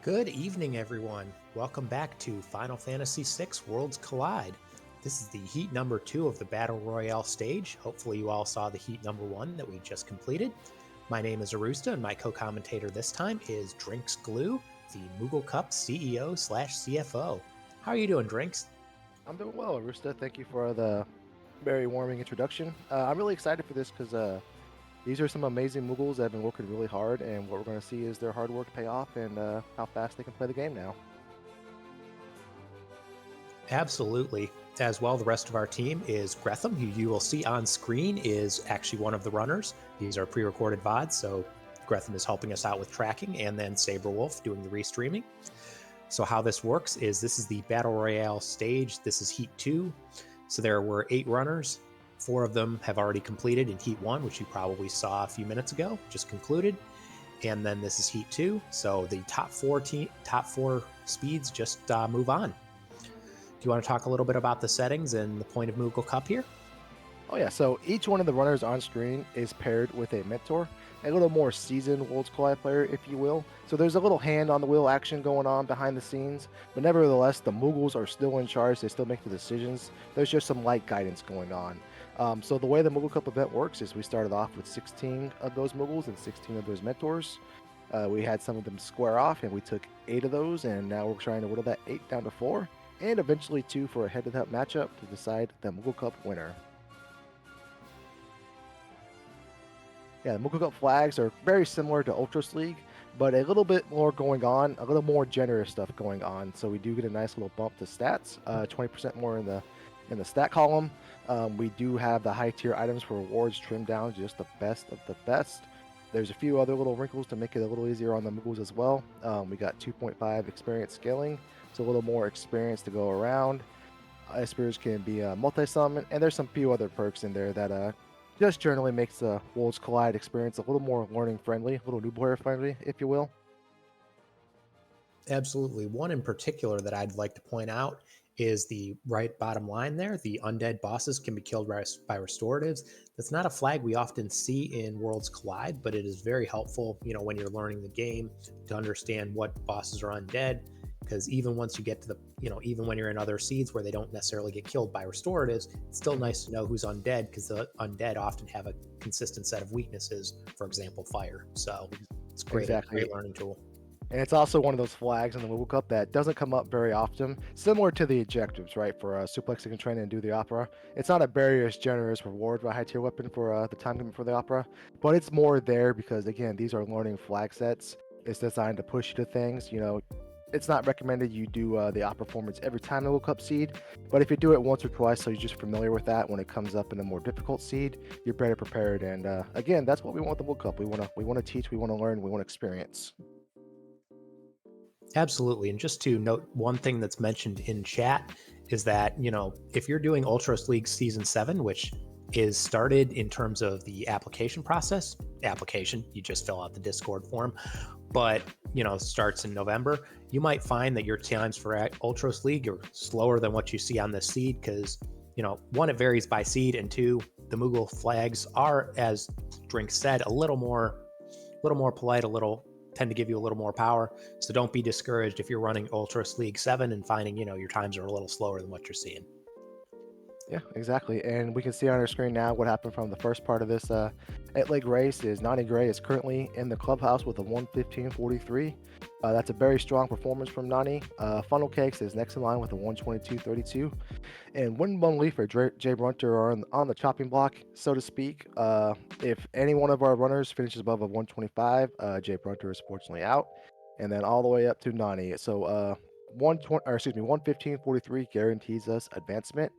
Good evening, everyone. Welcome back to Final Fantasy VI Worlds Collide. This is the heat number 2 of the Battle Royale stage. Hopefully you all saw the heat number 1 that we just completed. My name is Arusta, and my co-commentator this time is DrinksGlue, the Moogle Cup CEO/CFO. How are you doing, Drinks? I'm doing well, Arusta. Thank you for the very warming introduction. I'm really excited for this because these are some amazing Moogles that have been working really hard, and what we're going to see is their hard work pay off and how fast they can play the game now. Absolutely. As well, the rest of our team is Grethem, who you will see on screen is actually one of the runners. These are pre-recorded VODs, so Grethem is helping us out with tracking, and then Saberwolf doing the restreaming. So how this works is this is the Battle Royale stage. This is Heat 2. So there were 8 runners. 4 of them have already completed in Heat 1, which you probably saw a few minutes ago, just concluded. And then this is Heat 2. So the top four speeds just move on. Do you want to talk a little bit about the settings and the point of Moogle Cup here? Oh yeah, so each one of the runners on screen is paired with a mentor, a little more seasoned Worlds Collide player, if you will. So there's a little hand on the wheel action going on behind the scenes, but nevertheless, the Moogles are still in charge. They still make the decisions. There's just some light guidance going on. So the way the Moogle Cup event works is we started off with 16 of those Moogles and 16 of those mentors. We had some of them square off, and we took 8 of those, and now we're trying to whittle that 8 down to 4, and eventually 2 for a head-to-head matchup to decide the Moogle Cup winner. Yeah, the Moogle Cup flags are very similar to Ultras League, but a little bit more going on, a little more generous stuff going on. So we do get a nice little bump to stats, 20% more in the stat column. We do have the high tier items for rewards trimmed down to just the best of the best. There's a few other little wrinkles to make it a little easier on the Moogles as well. We got 2.5 experience scaling, so a little more experience to go around. Espers can be multi-summon, and there's some few other perks in there that just generally makes the Worlds Collide experience a little more learning friendly, a little new player friendly, if you will. Absolutely. One in particular that I'd like to point out is the right bottom line there. The undead bosses can be killed by restoratives. That's not a flag we often see in Worlds Collide, but it is very helpful, when you're learning the game to understand what bosses are undead. Because even once you get to even when you're in other seeds where they don't necessarily get killed by restoratives, it's still nice to know who's undead, because the undead often have a consistent set of weaknesses, for example, fire. So it's great, Exactly. great learning tool. And it's also one of those flags in the Moogle Cup that doesn't come up very often, similar to the objectives, right? For suplexing and training and do the opera. It's not a very generous reward for a high tier weapon for the time limit for the opera, but it's more there because, again, these are learning flag sets. It's designed to push you to things, It's not recommended you do the op performance every time the Moogle Cup seed, but if you do it once or twice so you're just familiar with that, when it comes up in a more difficult seed, you're better prepared. And again, that's what we want the Moogle Cup. We want to teach, we want to learn, we want to experience. Absolutely. And just to note, one thing that's mentioned in chat is that, if you're doing Ultras League Season 7, which is started in terms of the application process, you just fill out the Discord form, but, starts in November, you might find that your times for Ultras League are slower than what you see on this seed because, 1, it varies by seed, and 2, the Moogle flags are, as Drink said, a little more polite, tend to give you a little more power. So don't be discouraged if you're running Ultras League 7 and finding, your times are a little slower than what you're seeing. Yeah, exactly. And we can see on our screen now what happened from the first part of this 8-leg race is Nani Gray is currently in the clubhouse with a 1:15.43. That's a very strong performance from Nani. Funnel Cakes is next in line with a 1:22.32. And Wind Bun Leaf or Jay Brunter are on the chopping block, so to speak. If any one of our runners finishes above a 1:25, Jay Brunter is fortunately out. And then all the way up to Nani. So 1:15.43 guarantees us advancement.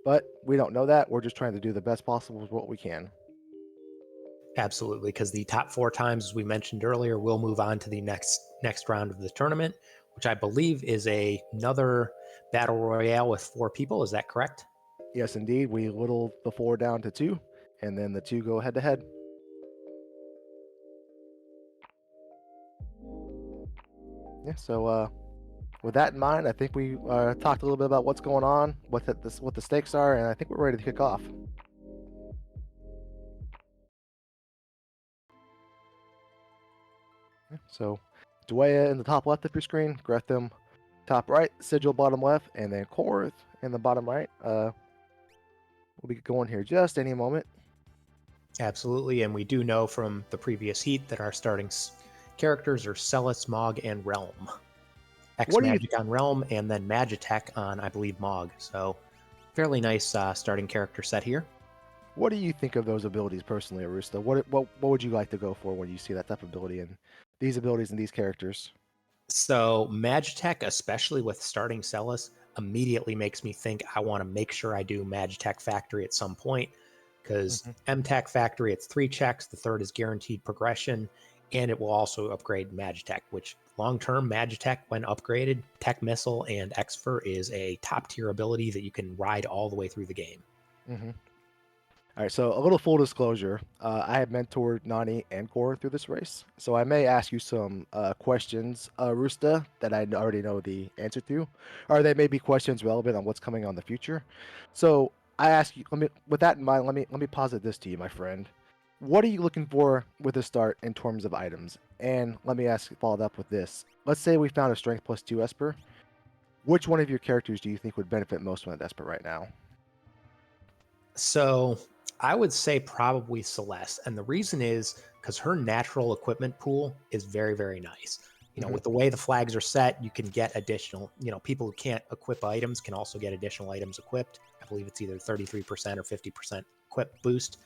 But we don't know that. We're just trying to do the best possible with what we can. Absolutely, because the top 4 times, as we mentioned earlier, will move on to the next round of the tournament, which I believe is another Battle Royale with 4 people. Is that correct? Yes, indeed. We whittle the 4 down to 2, and then the 2 go head-to-head. Yeah, so with that in mind, I think we talked a little bit about what's going on, what the stakes are, and I think we're ready to kick off. So Dweia in the top left of your screen, Grethem top right, Sigil bottom left, and then Korenth in the bottom right. We'll be going here just any moment. Absolutely, and we do know from the previous heat that our starting characters are Celis, Mog, and Realm. X What do you Magic on Realm, and then Magitech on, I believe, Mog. So, fairly nice starting character set here. What do you think of those abilities personally, Arusta? What would you like to go for when you see that type of ability and these abilities and these characters? So, Magitech, especially with starting Celis, immediately makes me think I want to make sure I do Magitech Factory at some point, because MTech Factory, it's 3 checks, the third is guaranteed progression, and it will also upgrade Magitech, which long-term Magitech, when upgraded, Tech Missile and Xfer is a top-tier ability that you can ride all the way through the game. All right, so a little full disclosure. I have mentored Nani and Core through this race, so I may ask you some questions, Rusta, that I already know the answer to, or they may be questions relevant on what's coming on the future. So I ask you, with that in mind, let me posit this to you, my friend. What are you looking for with a start in terms of items? And let me ask, followed up with this. Let's say we found a Strength +2 Esper. Which one of your characters do you think would benefit most from that Esper right now? So I would say probably Celeste. And the reason is because her natural equipment pool is very, very nice. With the way the flags are set, you can get additional, people who can't equip items can also get additional items equipped. I believe it's either 33% or 50% equip boost.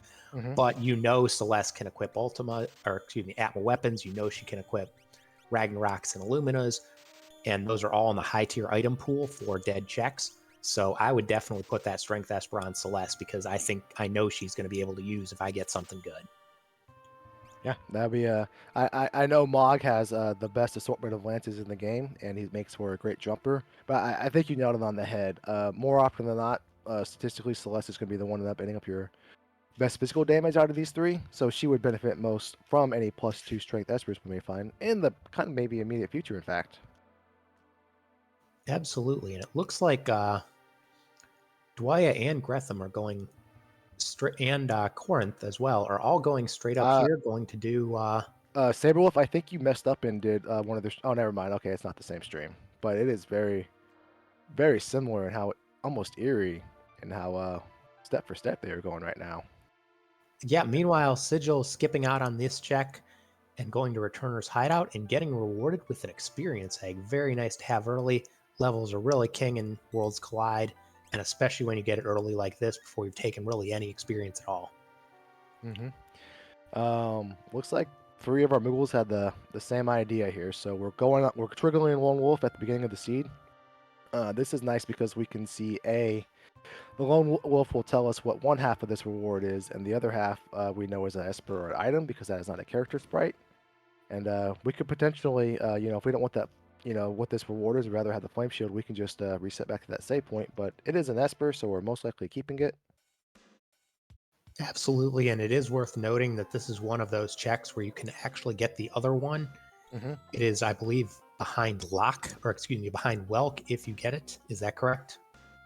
But Celeste can equip Atma weapons. She can equip Ragnaroks and Illuminas. And those are all in the high tier item pool for dead checks. So I would definitely put that Strength Esper on Celeste because I know she's going to be able to use if I get something good. Yeah, that'd be I know Mog has the best assortment of lances in the game, and he makes for a great jumper. But I think you nailed it on the head. More often than not, statistically, Celeste is going to be the one that ending up your best physical damage out of these 3. So she would benefit most from any +2 Strength Espers we may find in the kind of maybe immediate future. In fact, absolutely, and it looks like Dweia and Grethem are going straight, and Korenth as well are all going straight up here. Going to do Saberwolf. I think you messed up and did one of the. Oh, never mind. Okay, it's not the same stream, but it is very, very similar in how almost eerie in how step for step they are going right now. Yeah. Meanwhile, Sigil skipping out on this check and going to Returner's Hideout and getting rewarded with an experience egg. Very nice to have early. Levels are really king in Worlds Collide, and especially when you get it early like this before you've taken really any experience at all. Looks like 3 of our Moogles had the same idea here. So we're triggering Lone Wolf at the beginning of the seed. This is nice because we can see the Lone Wolf will tell us what one half of this reward is, and the other half we know is an Esper or an item because that is not a character sprite. And we could potentially, if we don't want that, what this reward is, we'd rather have the Flame Shield, we can just reset back to that save point. But it is an Esper, so we're most likely keeping it. Absolutely, and it is worth noting that this is one of those checks where you can actually get the other one. It is, I believe, behind behind Welk if you get it. Is that correct?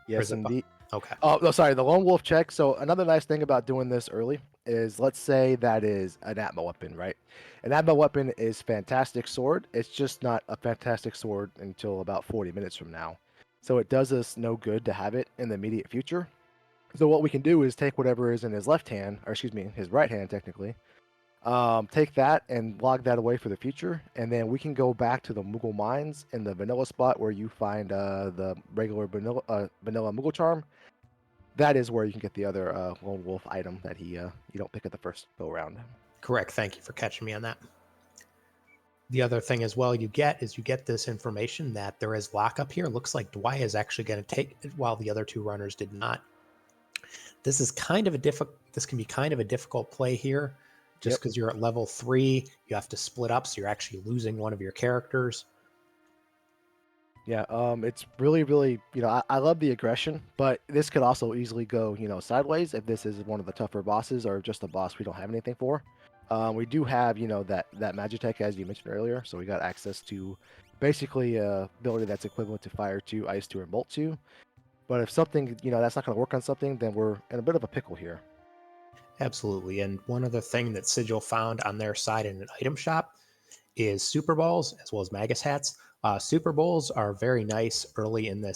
Yes, indeed. Okay. Oh, no, sorry, the Lone Wolf check. So another nice thing about doing this early is, let's say that is an Atma weapon, right? An Atma weapon is fantastic sword. It's just not a fantastic sword until about 40 minutes from now. So it does us no good to have it in the immediate future. So what we can do is take whatever is in his left hand, or excuse me, his right hand technically, take that and log that away for the future, and then we can go back to the Moogle mines in the vanilla spot where you find the regular vanilla Moogle charm. That is where you can get the other Lone Wolf item that you don't pick at the first go round. Correct. Thank you for catching me on that. The other thing as well you get this information that there is lockup here. Looks like Dweia is actually going to take it while the other 2 runners did not. This is kind of this can be kind of a difficult play here, just because you're at level 3. You have to split up, so you're actually losing one of your characters. Yeah, it's really, really, I love the aggression, but this could also easily go, sideways if this is one of the tougher bosses or just a boss we don't have anything for. We do have, that Magitech, as you mentioned earlier, so we got access to basically ability that's equivalent to Fire 2, Ice 2, and Bolt 2. But if something, that's not going to work on something, then we're in a bit of a pickle here. Absolutely. And one other thing that Sigil found on their side in an item shop is Super Balls as well as Magus hats. Super Bowls are very nice early in the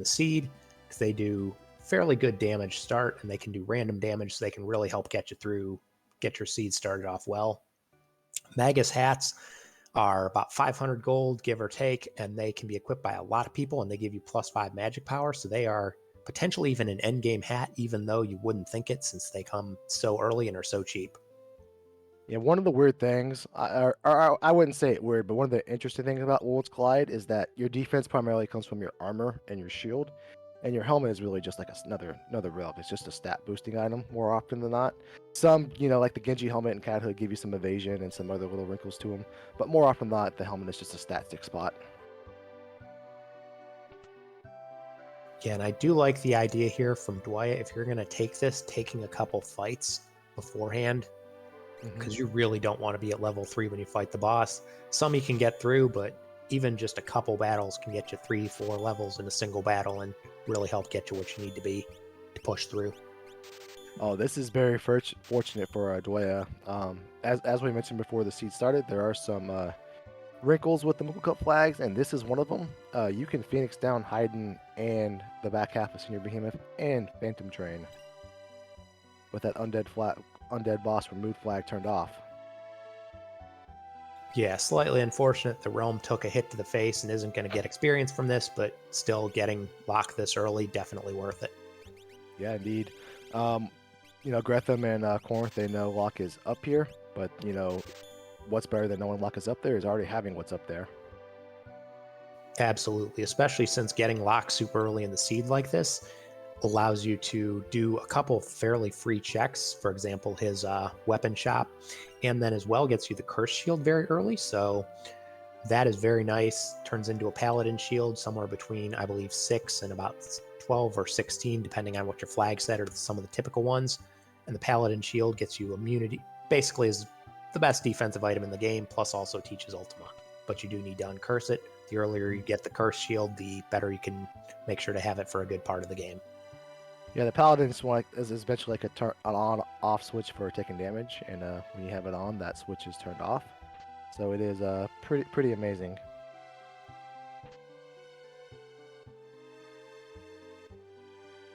seed because they do fairly good damage start, and they can do random damage, so they can really help get you through, get your seed started off well. Magus hats are about 500 gold, give or take, and they can be equipped by a lot of people, and they give you +5 magic power, so they are potentially even an endgame hat, even though you wouldn't think it since they come so early and are so cheap. Yeah, one of the weird things, or I wouldn't say it weird, but one of the interesting things about Worlds Collide is that your defense primarily comes from your armor and your shield, and your helmet is really just like another relic. It's just a stat boosting item more often than not. Some, like the Genji helmet and Cat Hood give you some evasion and some other little wrinkles to them, but more often than not, the helmet is just a stat stick spot. Yeah, and I do like the idea here from Dweia, if you're going to take this, taking a couple fights beforehand, because you really don't want to be at level 3 when you fight the boss. Some you can get through, but even just a couple battles can get you 3-4 levels in a single battle and really help get you what you need to be to push through. Oh, this is very fortunate for Dweia. As we mentioned before the seed started, there are some wrinkles with the Moogle Cup flags, and this is one of them. You can Phoenix down Haydn and the back half of Senior Behemoth and Phantom Train with that undead boss removed flag turned off. Yeah, slightly unfortunate the Realm took a hit to the face and isn't going to get experience from this, but still getting locked this early, definitely worth it. Yeah, indeed. Grethem and Korenth, they know Locke is up here, but, what's better than knowing Locke is up there is already having what's up there. Absolutely, especially since getting locked super early in the seed like this allows you to do a couple fairly free checks. For example, his weapon shop, and then as well gets you the curse shield very early. So that is very nice. Turns into a paladin shield somewhere between, I believe, 6 and about 12 or 16, depending on what your flag set or some of the typical ones. And the paladin shield gets you immunity, basically is the best defensive item in the game, plus also teaches Ultima. But you do need to uncurse it. The earlier you get the curse shield, the better you can make sure to have it for a good part of the game. Yeah, the paladin is eventually like an on-off switch for taking damage, and when you have it on, that switch is turned off. So it is pretty amazing.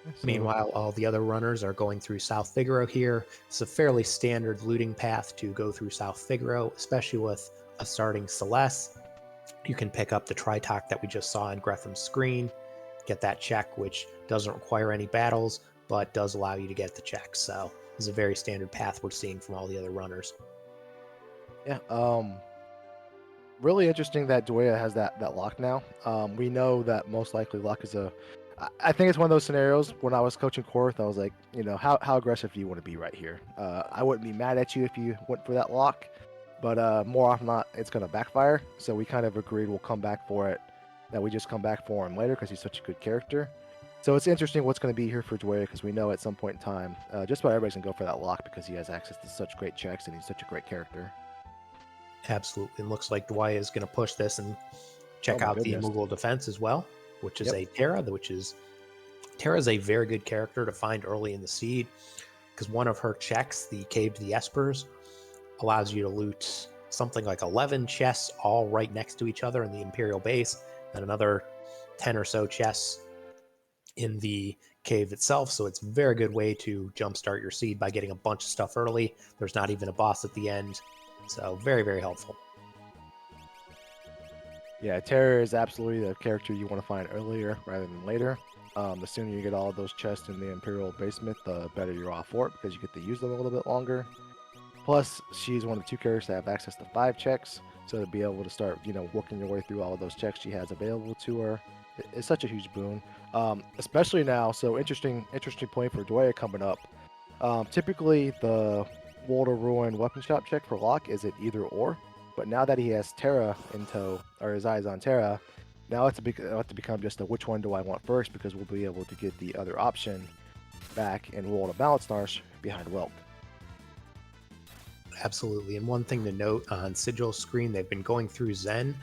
So, meanwhile, all the other runners are going through South Figaro here. It's a fairly standard looting path to go through South Figaro, especially with a starting Celeste. You can pick up the Tritok that we just saw in Grethem's screen, get that check, which doesn't require any battles, but does allow you to get the check. So it's a very standard path we're seeing from all the other runners. Yeah, really interesting that Dweia has that lock now. We know that most likely lock is I think it's one of those scenarios. When I was coaching Korenth, I was like, how aggressive do you want to be right here? I wouldn't be mad at you if you went for that lock, but more often than not, it's going to backfire. So we kind of agreed we'll come back for it, that we just come back for him later because he's such a good character. So it's interesting what's going to be here for Dweia, because we know at some point in time, just about everybody's going to go for that lock because he has access to such great checks and he's such a great character. Absolutely. It looks like Dweia is going to push this and check out the Moogle defense as well, which is a Terra, Terra's a very good character to find early in the seed, because one of her checks, the Cave to the Espers, allows you to loot something like 11 chests all right next to each other in the Imperial base, and another 10 or so chests in the cave itself. So it's a very good way to jumpstart your seed by getting a bunch of stuff early. There's not even a boss at the end. So very, very helpful. Yeah, Terror is absolutely the character you want to find earlier rather than later. The sooner you get all of those chests in the Imperial basement, the better you're off for it, because you get to use them a little bit longer. Plus, she's one of the 2 characters that have access to 5 checks, so to be able to start, working your way through all of those checks she has available to her, it's such a huge boon. Especially now, so interesting point for Dweia coming up. Typically, the World of Ruin weapon shop check for Locke is at either or, but now that he has Terra in tow, or his eyes on Terra, now it's to become just a which one do I want first, because we'll be able to get the other option back in World of Balanced behind Welt. Absolutely. And one thing to note on Sigil's screen, they've been going through Zen.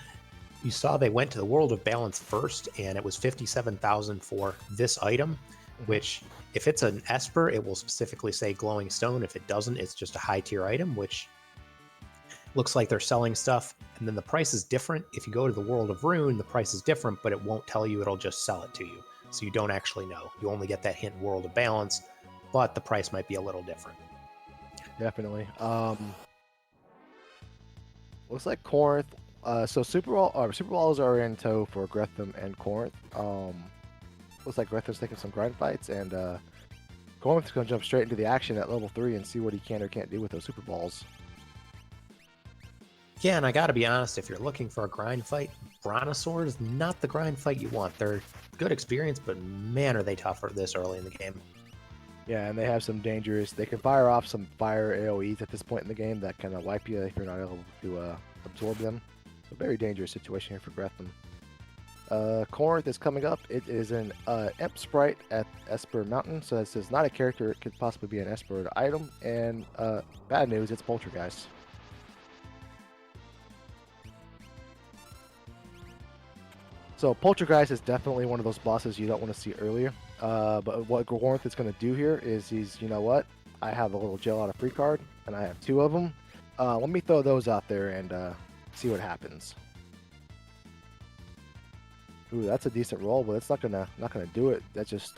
You saw they went to the World of Balance first, and it was 57,000 for this item, which if it's an Esper, it will specifically say Glowing Stone. If it doesn't, it's just a high tier item, which looks like they're selling stuff, and then the price is different. If you go to the World of Rune, the price is different, but it won't tell you, it'll just sell it to you. So you don't actually know. You only get that hint in World of Balance, but the price might be a little different. Definitely. Looks like Korenth. So Super Balls are in tow for Grethem and Korenth. Looks like Grethem's taking some grind fights, and Korenth's going to jump straight into the action at level 3 and see what he can or can't do with those Super Balls. Yeah, and I gotta be honest, if you're looking for a grind fight, Brontosaur is not the grind fight you want. They're good experience, but man, are they tougher this early in the game. Yeah, and they have some dangerous. They can fire off some fire AoEs at this point in the game that kind of wipe you if you're not able to absorb them. A very dangerous situation here for Grethem. Korenth is coming up. It is an Imp Sprite at Esper Mountain, so this is not a character. It could possibly be an Esper item. And bad news, it's Poltergeist. So Poltergeist is definitely one of those bosses you don't want to see earlier. But what Korenth is going to do here is you know what? I have a little jail out of free card, and I have 2 of them. Let me throw those out there and see what happens. Ooh, that's a decent roll, but it's not gonna do it. That just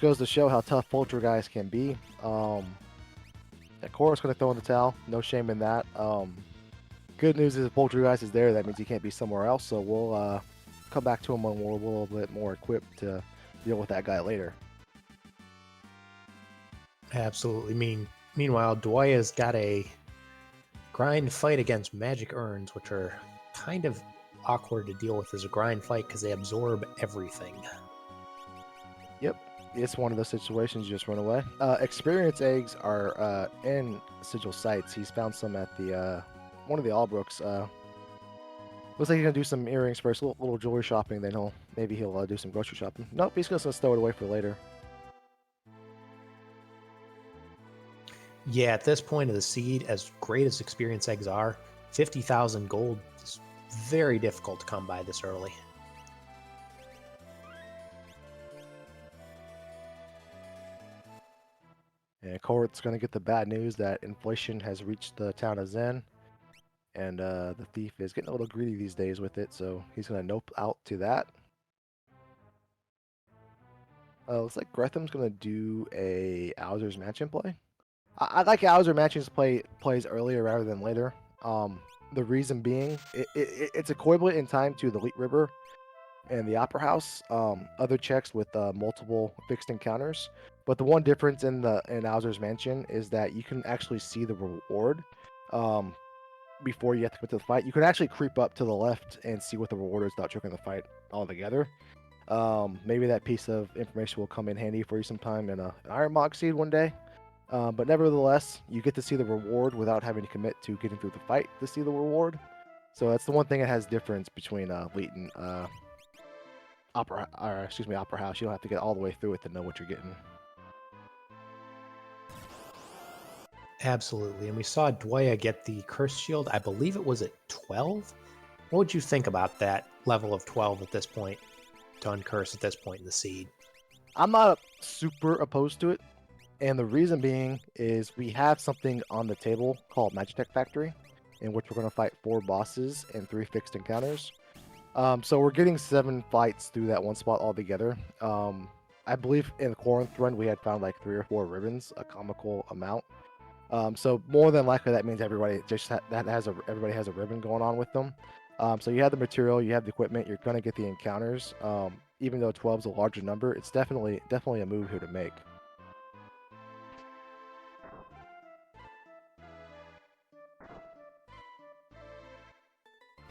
goes to show how tough Poltergeist can be. Yeah, Korra's gonna throw in the towel. No shame in that. Good news is if Poltergeist is there, that means he can't be somewhere else. So we'll come back to him when we're a little bit more equipped to deal with that guy later. Absolutely. Meanwhile, Dweia's got a grind fight against magic urns, which are kind of awkward to deal with as a grind fight because they absorb everything. Yep, it's one of those situations you just run away. Experience eggs are in Sigil sites. He's found some at the one of the Allbrooks. Looks like he's gonna do some earrings first, little jewelry shopping. Then maybe he'll do some grocery shopping. Nope, he's just gonna stow it away for later. Yeah, at this point of the seed, as great as experience eggs are, 50,000 gold is very difficult to come by this early. And Korenth's gonna get the bad news that inflation has reached the town of Zen. And the thief is getting a little greedy these days with it, so he's going to nope out to that. Looks like Grethem's going to do a Owser's Mansion play. I like Owser Mansion's plays earlier rather than later. The reason being, it's equivalent in time to the Elite River and the Opera House. Other checks with multiple fixed encounters. But the one difference in Owser's Mansion is that you can actually see the reward. Before you have to commit to the fight, you can actually creep up to the left and see what the reward is without triggering the fight altogether. Maybe that piece of information will come in handy for you sometime in an Iron Mog seed one day. But nevertheless, you get to see the reward without having to commit to getting through the fight to see the reward. So that's the one thing that has difference between Elite and Opera House. You don't have to get all the way through it to know what you're getting. Absolutely. And we saw Dweia get the Curse Shield. I believe it was at 12. What would you think about that level of 12 at this point to uncurse at this point in the seed? I'm not super opposed to it. And the reason being is we have something on the table called Magitech Factory, in which we're going to fight 4 bosses and 3 fixed encounters. So we're getting 7 fights through that one spot altogether. I believe in the Korenth run we had found like 3 or 4 ribbons, a comical amount. So more than likely that means everybody everybody has a ribbon going on with them. So you have the material, you have the equipment, you're gonna get the encounters. Even though 12 is a larger number, it's definitely a move here to make.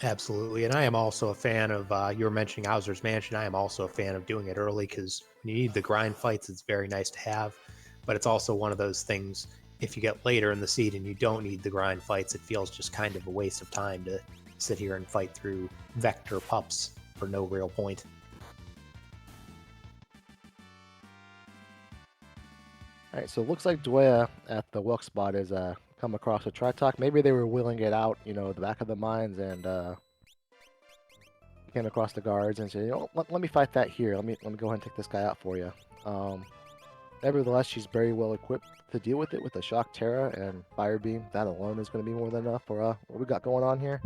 Absolutely. And I am also a fan of, you were mentioning Owser's Mansion. I am also a fan of doing it early because when you need the grind fights, it's very nice to have. But it's also one of those things, if you get later in the seed and you don't need the grind fights, it feels just kind of a waste of time to sit here and fight through vector pups for no real point. Alright, so it looks like Dweia at the Welk spot has come across a Tritok. Maybe they were wheeling it out, the back of the mines, and came across the guards and said, let me fight that here. Let me go ahead and take this guy out for you. Nevertheless, she's very well equipped to deal with it with a Shock Terra and Fire Beam. That alone is going to be more than enough for what we got going on here.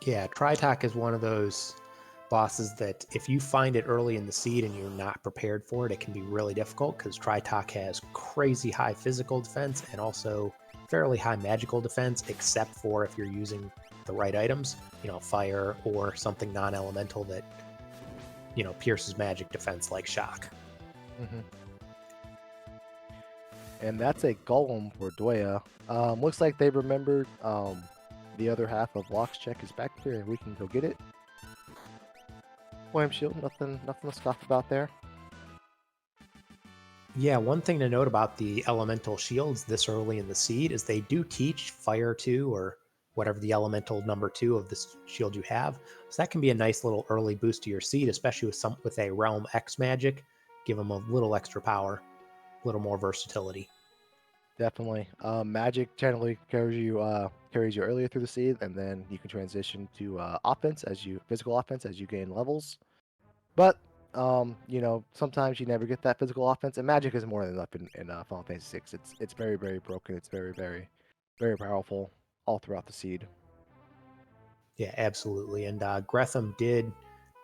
Yeah, Tritok is one of those bosses that if you find it early in the seed and you're not prepared for it, it can be really difficult because Tritok has crazy high physical defense and also fairly high magical defense, except for if you're using the right items, fire or something non-elemental that, pierces magic defense like shock. Mm-hmm. And that's a golem for Dweia. Looks like they remembered the other half of Lock's check is back here, and we can go get it. Flame shield, nothing to scoff about there. Yeah, one thing to note about the elemental shields this early in the seed is they do teach fire 2 or whatever the elemental number 2 of this shield you have. So that can be a nice little early boost to your seed, especially with a Realm X magic. Give them a little extra power, a little more versatility. Definitely. Magic generally carries you earlier through the seed, and then you can transition to physical offense as you gain levels. But sometimes you never get that physical offense, and magic is more than enough in Final Fantasy VI. It's very, very broken. It's very, very, very powerful all throughout the seed. Yeah, absolutely. And Grethem did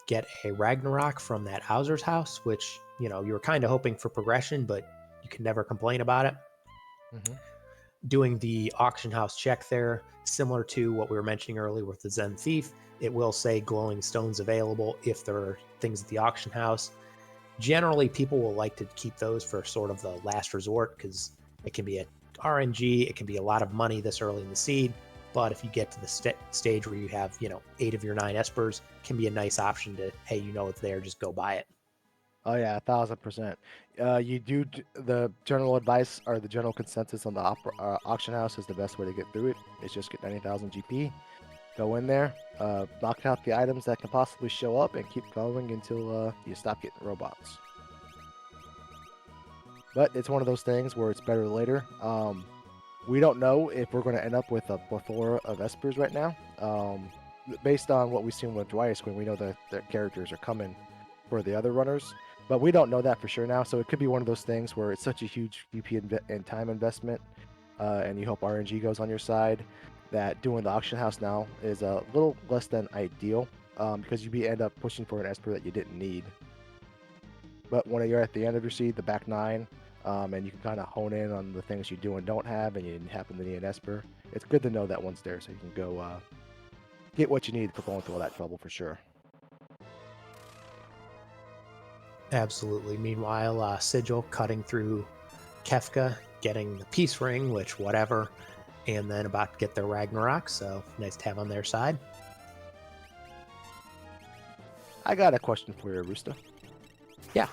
get a Ragnarok from that Hauser's house, which, you were kind of hoping for progression, but you can never complain about it. Mm-hmm. Doing the auction house check there, similar to what we were mentioning earlier with the Zen Thief, it will say glowing stones available if there are things at the auction house. Generally, people will like to keep those for sort of the last resort because it can be a RNG, it can be a lot of money this early in the seed. But if you get to the stage where you have, 8 of your 9 espers, it can be a nice option to, hey, it's there, just go buy it. Oh yeah, 1000%. The general advice or the general consensus on the auction house is the best way to get through it. It's just get 90,000 GP, go in there, knock out the items that can possibly show up, and keep going until you stop getting robots. But it's one of those things where it's better later. We don't know if we're going to end up with a plethora of espers right now. Based on what we've seen with Dweia Screen, we know that their characters are coming for the other runners, but we don't know that for sure now. So it could be one of those things where it's such a huge GP and time investment, and you hope RNG goes on your side, that doing the auction house now is a little less than ideal, because you end up pushing for an esper that you didn't need. But when you're at the end of your seed, the back 9, and you can kind of hone in on the things you do and don't have, and you happen to need an esper, it's good to know that one's there so you can go get what you need for going through all that trouble for sure. Absolutely. Meanwhile, Sigil cutting through Kefka, getting the peace ring, which whatever, and then about to get their Ragnarok, so nice to have on their side. I got a question for you, Arusta. Yeah.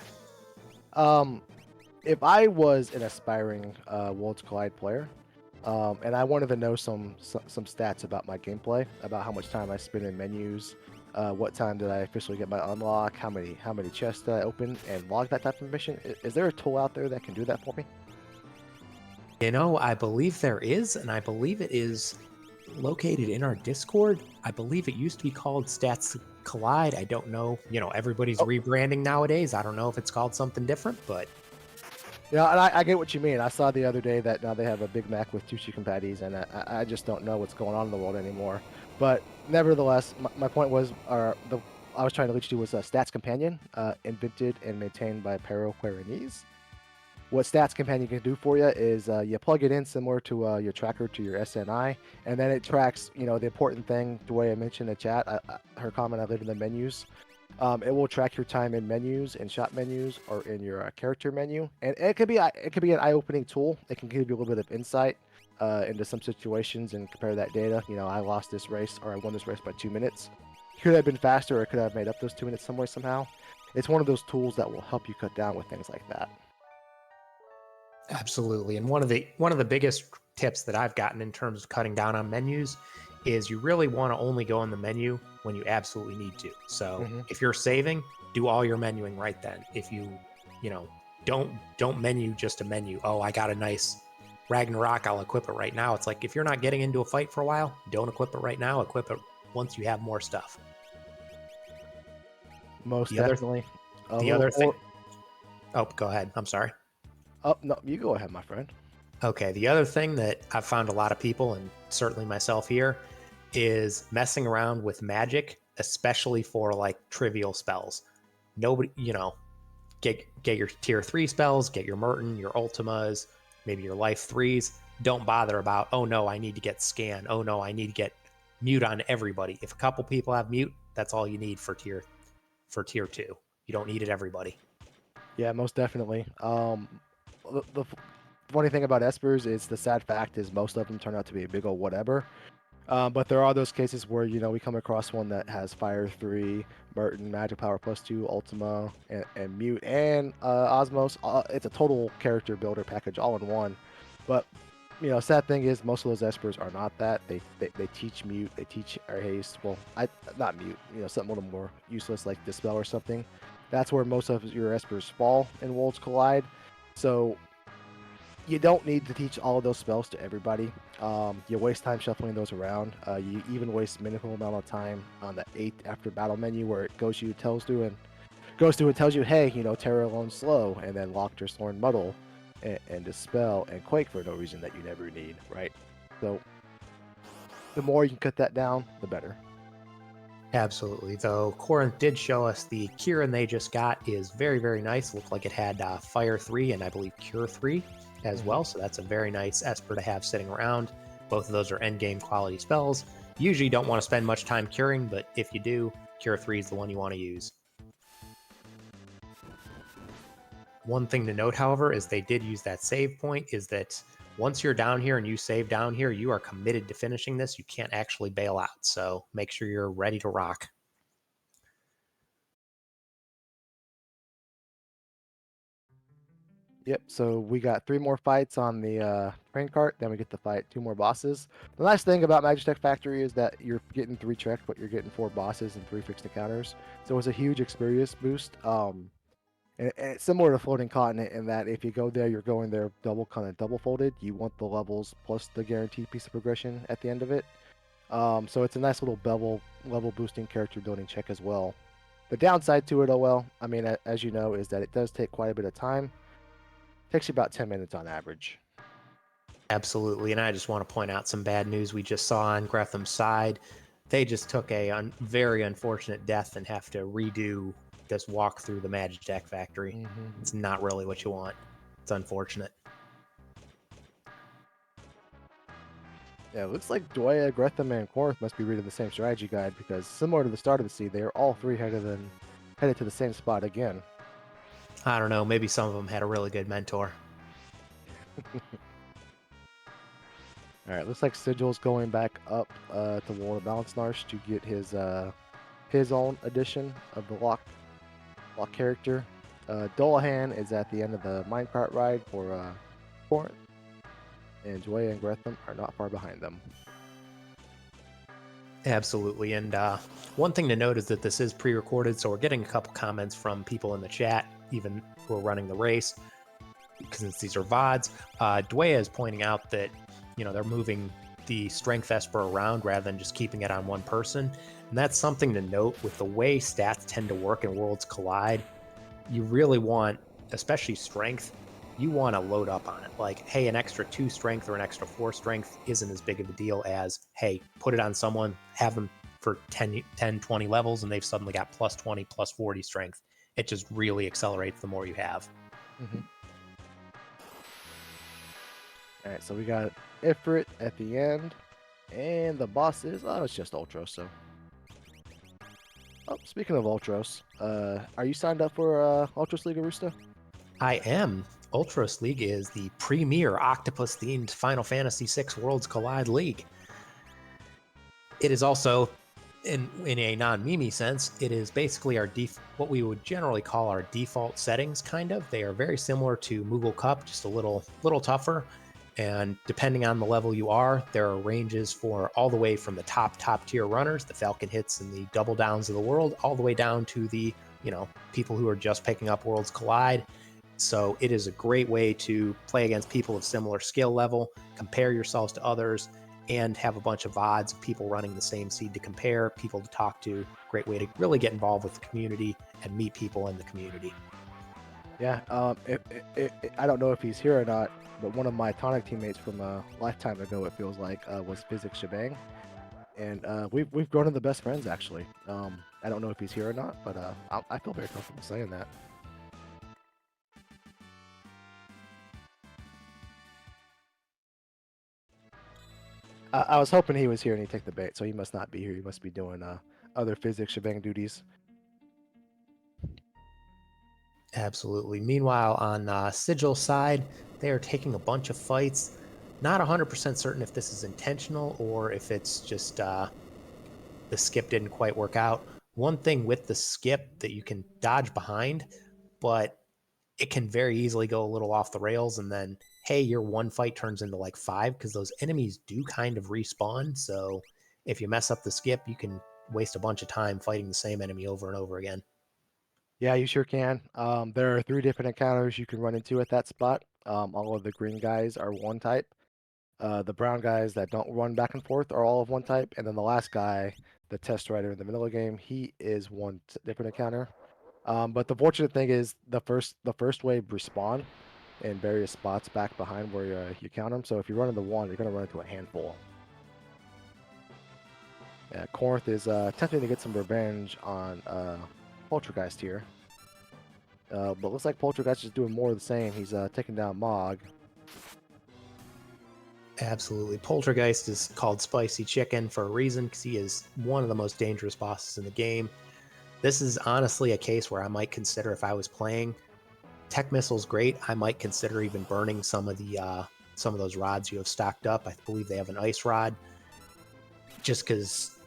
If I was an aspiring Worlds Collide player, and I wanted to know some stats about my gameplay, about how much time I spend in menus, what time did I officially get my unlock, how many chests did I open, and log that type of information, is there a tool out there that can do that for me? I believe there is, and I believe it is located in our Discord. I believe it used to be called Stats Collide. I don't know. Everybody's rebranding nowadays. I don't know if it's called something different, but... Yeah, and I get what you mean. I saw the other day that now they have a Big Mac with 2 chicken patties, and I just don't know what's going on in the world anymore. But nevertheless, my point was, I was trying to lead you to was a Stats Companion, invented and maintained by Pero Querenese. What Stats Companion can do for you is you plug it in similar to your tracker to your SNI, and then it tracks, the important thing, the way I mentioned in the chat, her comment, I live in the menus. It will track your time in menus, in shop menus, or in your character menu, and it could be an eye-opening tool. It can give you a little bit of insight into some situations and compare that data. I lost this race, or I won this race by 2 minutes. Could have been faster, or could have made up those 2 minutes some way somehow. It's one of those tools that will help you cut down with things like that. Absolutely, and one of the biggest tips that I've gotten in terms of cutting down on menus is you really want to only go in the menu when you absolutely need to. So if you're saving, do all your menuing right then. If you don't menu just a menu. Oh, I got a nice Ragnarok, I'll equip it right now. It's like, if you're not getting into a fight for a while, don't equip it right now. Equip it once you have more stuff. Most definitely. The other thing Oh, go ahead. I'm sorry. Oh, no, you go ahead, my friend. Okay, the other thing that I've found a lot of people, and certainly myself here, is messing around with magic, especially for like trivial spells. Nobody, get your tier 3 spells, get your Merton, your Ultimas, maybe your life 3s. Don't bother about, oh no, I need to get scan. Oh no, I need to get mute on everybody. If a couple people have mute, that's all you need for tier 2. You don't need it everybody. Yeah, most definitely. The funny thing about espers is the sad fact is most of them turn out to be a big old whatever. But there are those cases where we come across one that has Fire 3, Merton, Magic Power +2, Ultima, and Mute, and Osmos. It's a total character builder package all in one. But sad thing is most of those espers are not that. They teach Mute, they teach Air Haste. Well, not Mute. Something a little more useless like Dispel or something. That's where most of your espers fall in Worlds Collide. So you don't need to teach all of those spells to everybody. You waste time shuffling those around. You even waste minimal amount of time on the 8 after battle menu where it goes through and tells you, hey, Terra Alone slow, and then Locked or Sworn Muddle, and Dispel and Quake for no reason that you never need, right? So the more you can cut that down, the better. Absolutely. Though Korenth did show us the Kieran they just got is very, very nice. Looked like it had Fire 3 and I believe Cure 3 as well. So that's a very nice Esper to have sitting around. Both of those are endgame quality spells. Usually don't want to spend much time curing, but if you do, Cure 3 is the one you want to use. One thing to note, however, is they did use that save point, is that once you're down here and you save down here, you are committed to finishing this. You can't actually bail out. So make sure you're ready to rock. Yep, so we got 3 more fights on the train cart, then we get to fight 2 more bosses. The nice thing about Magitech Factory is that you're getting 3 checked, but you're getting 4 bosses and 3 fixed encounters. So it's a huge experience boost. And it's similar to Floating Continent in that if you go there, you're going there double folded. You want the levels plus the guaranteed piece of progression at the end of it. So it's a nice little level boosting character building check as well. The downside to it, I mean, as you know, is that it does take quite a bit of time. Takes you about 10 minutes on average. Absolutely. And I just want to point out some bad news we just saw on Grethem's side. They just took a very unfortunate death and have to redo this walk through the Magitech Factory. It's not really what you want. It's unfortunate. Yeah, it looks like Dweia, Grethem, and Korenth must be reading the same strategy guide because similar to the start of the seed, they are all 3 headed to the same spot again. I don't know. Maybe some of them had a really good mentor. All right, looks like Sigil's going back up to World of Balance Narsh to get his own edition of the lock character. Dolahan is at the end of the minecart ride for Korenth, and Dweia and Grethem are not far behind them. Absolutely. And one thing to note is that this is pre-recorded, so we're getting a couple comments from people in the chat, even who are running the race, because these are VODs. Dweia is pointing out that, they're moving the strength Esper around rather than just keeping it on one person. And that's something to note with the way stats tend to work in Worlds Collide. You really want, especially strength, you want to load up on it. Like, hey, an extra 2 strength or an extra 4 strength isn't as big of a deal as, hey, put it on someone, have them for 10, 20 levels, and they've suddenly got plus 20, plus 40 strength. It just really accelerates the more you have. All right, so we got Ifrit at the end, and the boss is, it's just Ultros, so. Oh, speaking of Ultros, are you signed up for Ultros League, Arusta? I am. Ultros League is the premier octopus-themed Final Fantasy VI Worlds Collide League. It is also, in a non-Mimi sense, it is basically our what we would generally call our default settings, kind of. They are very similar to Moogle Cup, just a little tougher. And depending on the level you are, there are ranges for all the way from the top tier runners, the Falcon Hits and the Double Downs of the world, all the way down to the, people who are just picking up Worlds Collide. So it is a great way to play against people of similar skill level, compare yourselves to others, and have a bunch of VODs of people running the same seed to compare, people to talk to. Great way to really get involved with the community and meet people in the community. Yeah, I don't know if he's here or not, but one of my tonic teammates from a lifetime ago, it feels like, was Physics Shebang, and we've grown into best friends actually. I don't know if he's here or not, but I feel very comfortable saying that. I was hoping he was here and he'd take the bait, so he must not be here. He must be doing other Physics Shebang duties. Absolutely. Meanwhile, on Sigil side, they are taking a bunch of fights. Not 100% certain if this is intentional or if it's just the skip didn't quite work out. One thing with the skip that you can dodge behind, but it can very easily go a little off the rails, and then hey, your one fight turns into like five because those enemies do kind of respawn. So if you mess up the skip, you can waste a bunch of time fighting the same enemy over and over again. Yeah, you sure can. There are 3 different encounters you can run into at that spot. All of the green guys are one type. The brown guys that don't run back and forth are all of one type, and then the last guy, the test rider in the vanilla game, he is one different encounter. But the fortunate thing is the first wave respawn in various spots back behind where you count them. So if you run into one, you're gonna run into a handful. Yeah, Korenth is attempting to get some revenge on Poltergeist here. But looks like Poltergeist is doing more of the same. He's taking down Mog. Absolutely. Poltergeist is called Spicy Chicken for a reason because he is one of the most dangerous bosses in the game. This is honestly a case where I might consider, if I was playing Tech Missile's great, I might consider even burning some of those rods you have stocked up. I believe they have an ice rod, just because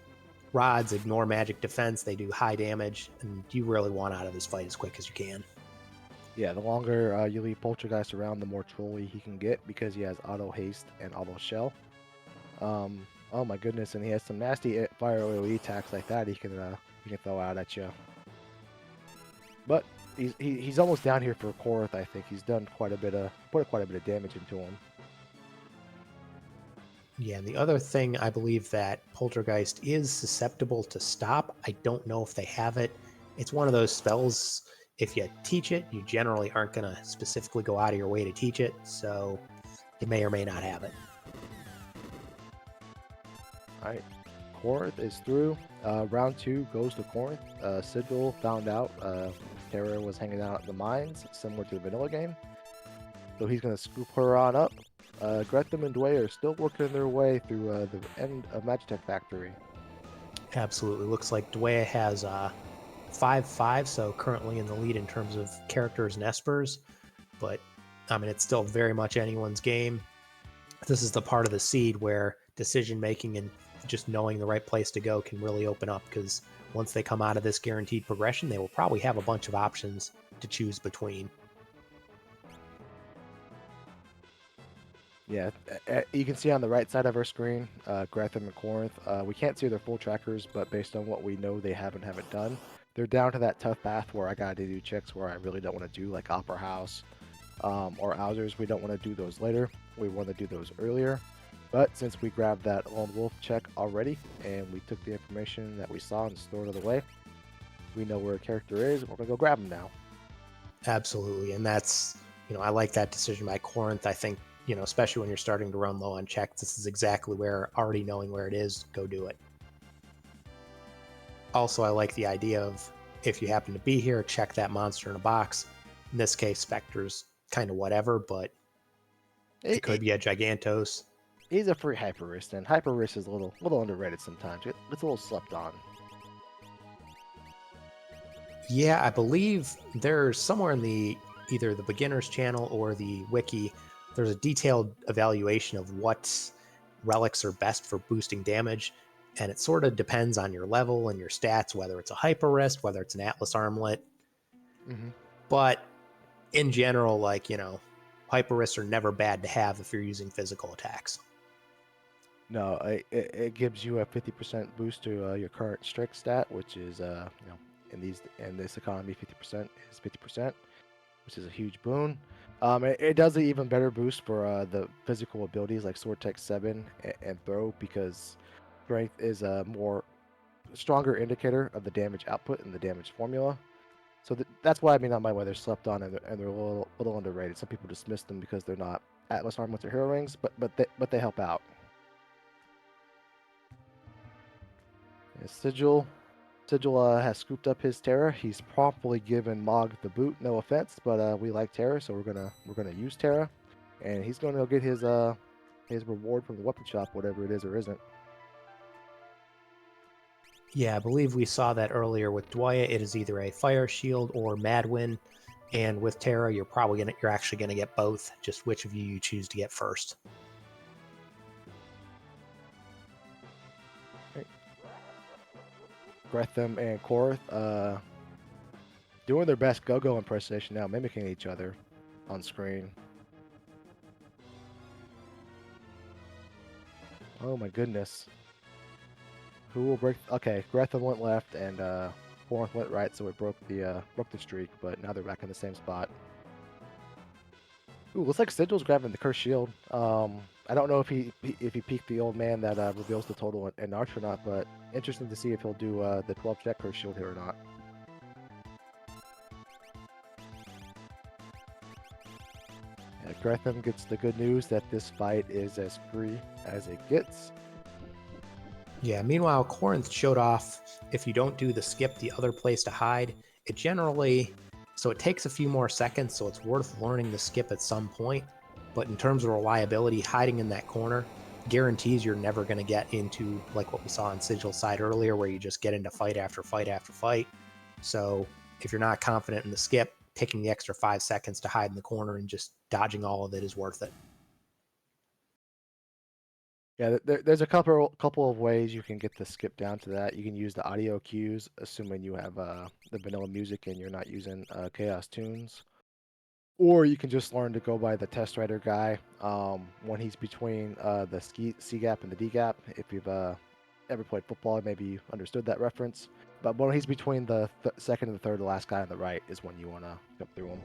rods ignore magic defense, they do high damage, and you really want out of this fight as quick as you can. Yeah, the longer you leave Poltergeist around, the more trolly he can get because he has auto haste and auto shell. Oh my goodness, and he has some nasty fire AoE attacks like that he can throw out at you. But he's almost down here for Korenth. I think he's done put quite a bit of damage into him. Yeah, and the other thing, I believe that Poltergeist is susceptible to stop. I don't know if they have it. It's one of those spells, if you teach it, you generally aren't going to specifically go out of your way to teach it, so you may or may not have it. All right, Korenth is through. Round 2 goes to Korenth. Sigil found out Terra was hanging out at the mines, similar to the vanilla game. So he's going to scoop her on up. Grethem and Dweia are still working their way through the end of Magitech Factory. Absolutely. Looks like Dweia has 5-5, so currently in the lead in terms of characters and espers. But, I mean, it's still very much anyone's game. This is the part of the seed where decision making and just knowing the right place to go can really open up, because once they come out of this guaranteed progression, they will probably have a bunch of options to choose between. Yeah, you can see on the right side of our screen, Grethem and Korenth. We can't see their full trackers, but based on what we know they haven't done, they're down to that tough path where I gotta do checks where I really don't want to do, like Opera House or Owsers. We don't want to do those later. We want to do those earlier. But since we grabbed that Lone Wolf check already, and we took the information that we saw and stored it away, we know where a character is, and we're gonna go grab him now. Absolutely. And that's, I like that decision by Corinth. I think, especially when you're starting to run low on checks, this is exactly where, already knowing where it is, go do it. Also, I like the idea of, if you happen to be here, check that monster in a box. In this case, Spectre's kind of whatever, but it could be a Gigantos. He's a free Hyperwrist, and Hyperwrist is a little underrated sometimes. It's a little slept on. Yeah, I believe there's somewhere in either the beginner's channel or the wiki, there's a detailed evaluation of what relics are best for boosting damage, and it sort of depends on your level and your stats, whether it's a Hyper Wrist, whether it's an Atlas Armlet. Mm-hmm. But in general, Hyper Wrists are never bad to have if you're using physical attacks. No, it gives you a 50% boost to your current strict stat, which is in this economy 50% is 50%, which is a huge boon. It does an even better boost for the physical abilities like Sword Tech 7 and Throw, because Strength is a more stronger indicator of the damage output and the damage formula. So that's why I mean, not by why they're slept on and they're a little underrated. Some people dismiss them because they're not Atlas Armor or Hero Rings, but they help out. Yeah, Sigil has scooped up his Terra. He's promptly given Mog the boot. No offense, but we like Terra, so we're gonna use Terra, and he's gonna go get his reward from the weapon shop, whatever it is or isn't. Yeah, I believe we saw that earlier with Dweia. It is either a Fire Shield or Madwin, and with Terra, you're actually gonna get both. Just which of you choose to get first. Right. Grethem and Korenth doing their best go-go impersonation now, mimicking each other on screen. Oh my goodness. Who will break? Okay, Grethem went left and Korenth went right, so it broke the streak. But now they're back in the same spot. Ooh, looks like Sigil's grabbing the cursed shield. I don't know if he peeked the old man that reveals the total in Arch or not, but interesting to see if he'll do the 12 check cursed shield here or not. Yeah, Grethem gets the good news that this fight is as free as it gets. Yeah, meanwhile, Korenth showed off if you don't do the skip the other place to hide, it takes a few more seconds, so it's worth learning the skip at some point. But in terms of reliability, hiding in that corner guarantees you're never going to get into like what we saw on Sigil's side earlier, where you just get into fight after fight after fight. So if you're not confident in the skip, taking the extra 5 seconds to hide in the corner and just dodging all of it is worth it. Yeah, there's a couple of ways you can get the skip down to that. You can use the audio cues, assuming you have the vanilla music and you're not using Chaos Tunes. Or you can just learn to go by the test rider guy when he's between the C gap and the D gap. If you've ever played football, maybe you understood that reference. But when he's between the second and the third, the last guy on the right is when you want to jump through him.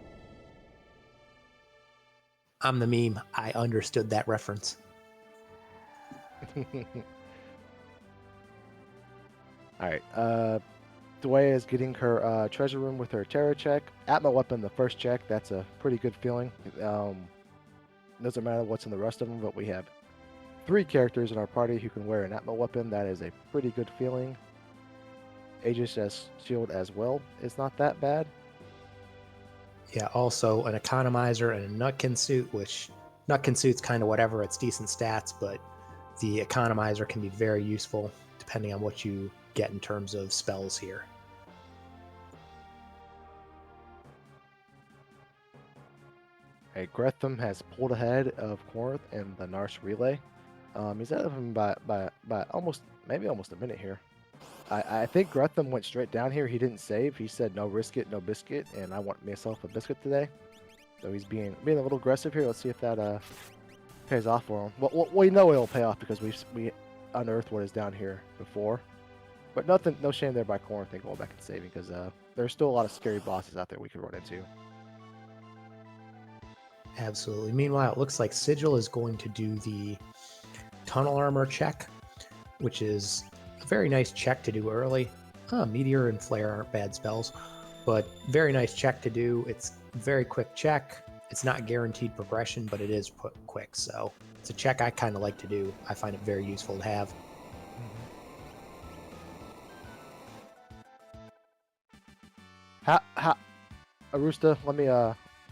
I'm the meme. I understood that reference. All right. Dweia is getting her treasure room with her Terra check. Atma weapon, the first check. That's a pretty good feeling. Doesn't matter what's in the rest of them, but we have 3 characters in our party who can wear an Atma weapon. That is a pretty good feeling. Aegis as shield as well is not that bad. Yeah, also an economizer and a Nutkin suit, which Nutkin suit's kind of whatever, it's decent stats, but the economizer can be very useful depending on what you get in terms of spells here. Hey, Grethem has pulled ahead of Korenth in the Narsh relay. He's ahead of him by almost a minute here. I think Grethem went straight down here. He didn't save. He said no risk it, no biscuit, and I want myself a biscuit today. So he's being a little aggressive here. Let's see if that pays off for him. Well, we know it'll pay off because we unearthed what is down here before. But no shame there by Korenth and going back and saving because there's still a lot of scary bosses out there we could run into. Absolutely. Meanwhile, it looks like Sigil is going to do the tunnel armor check, which is a very nice check to do early. Meteor and Flare aren't bad spells, but very nice check to do. It's a very quick check. It's not guaranteed progression, but it is quick, so it's a check I kind of like to do. I find it very useful to have. How Arusta, let me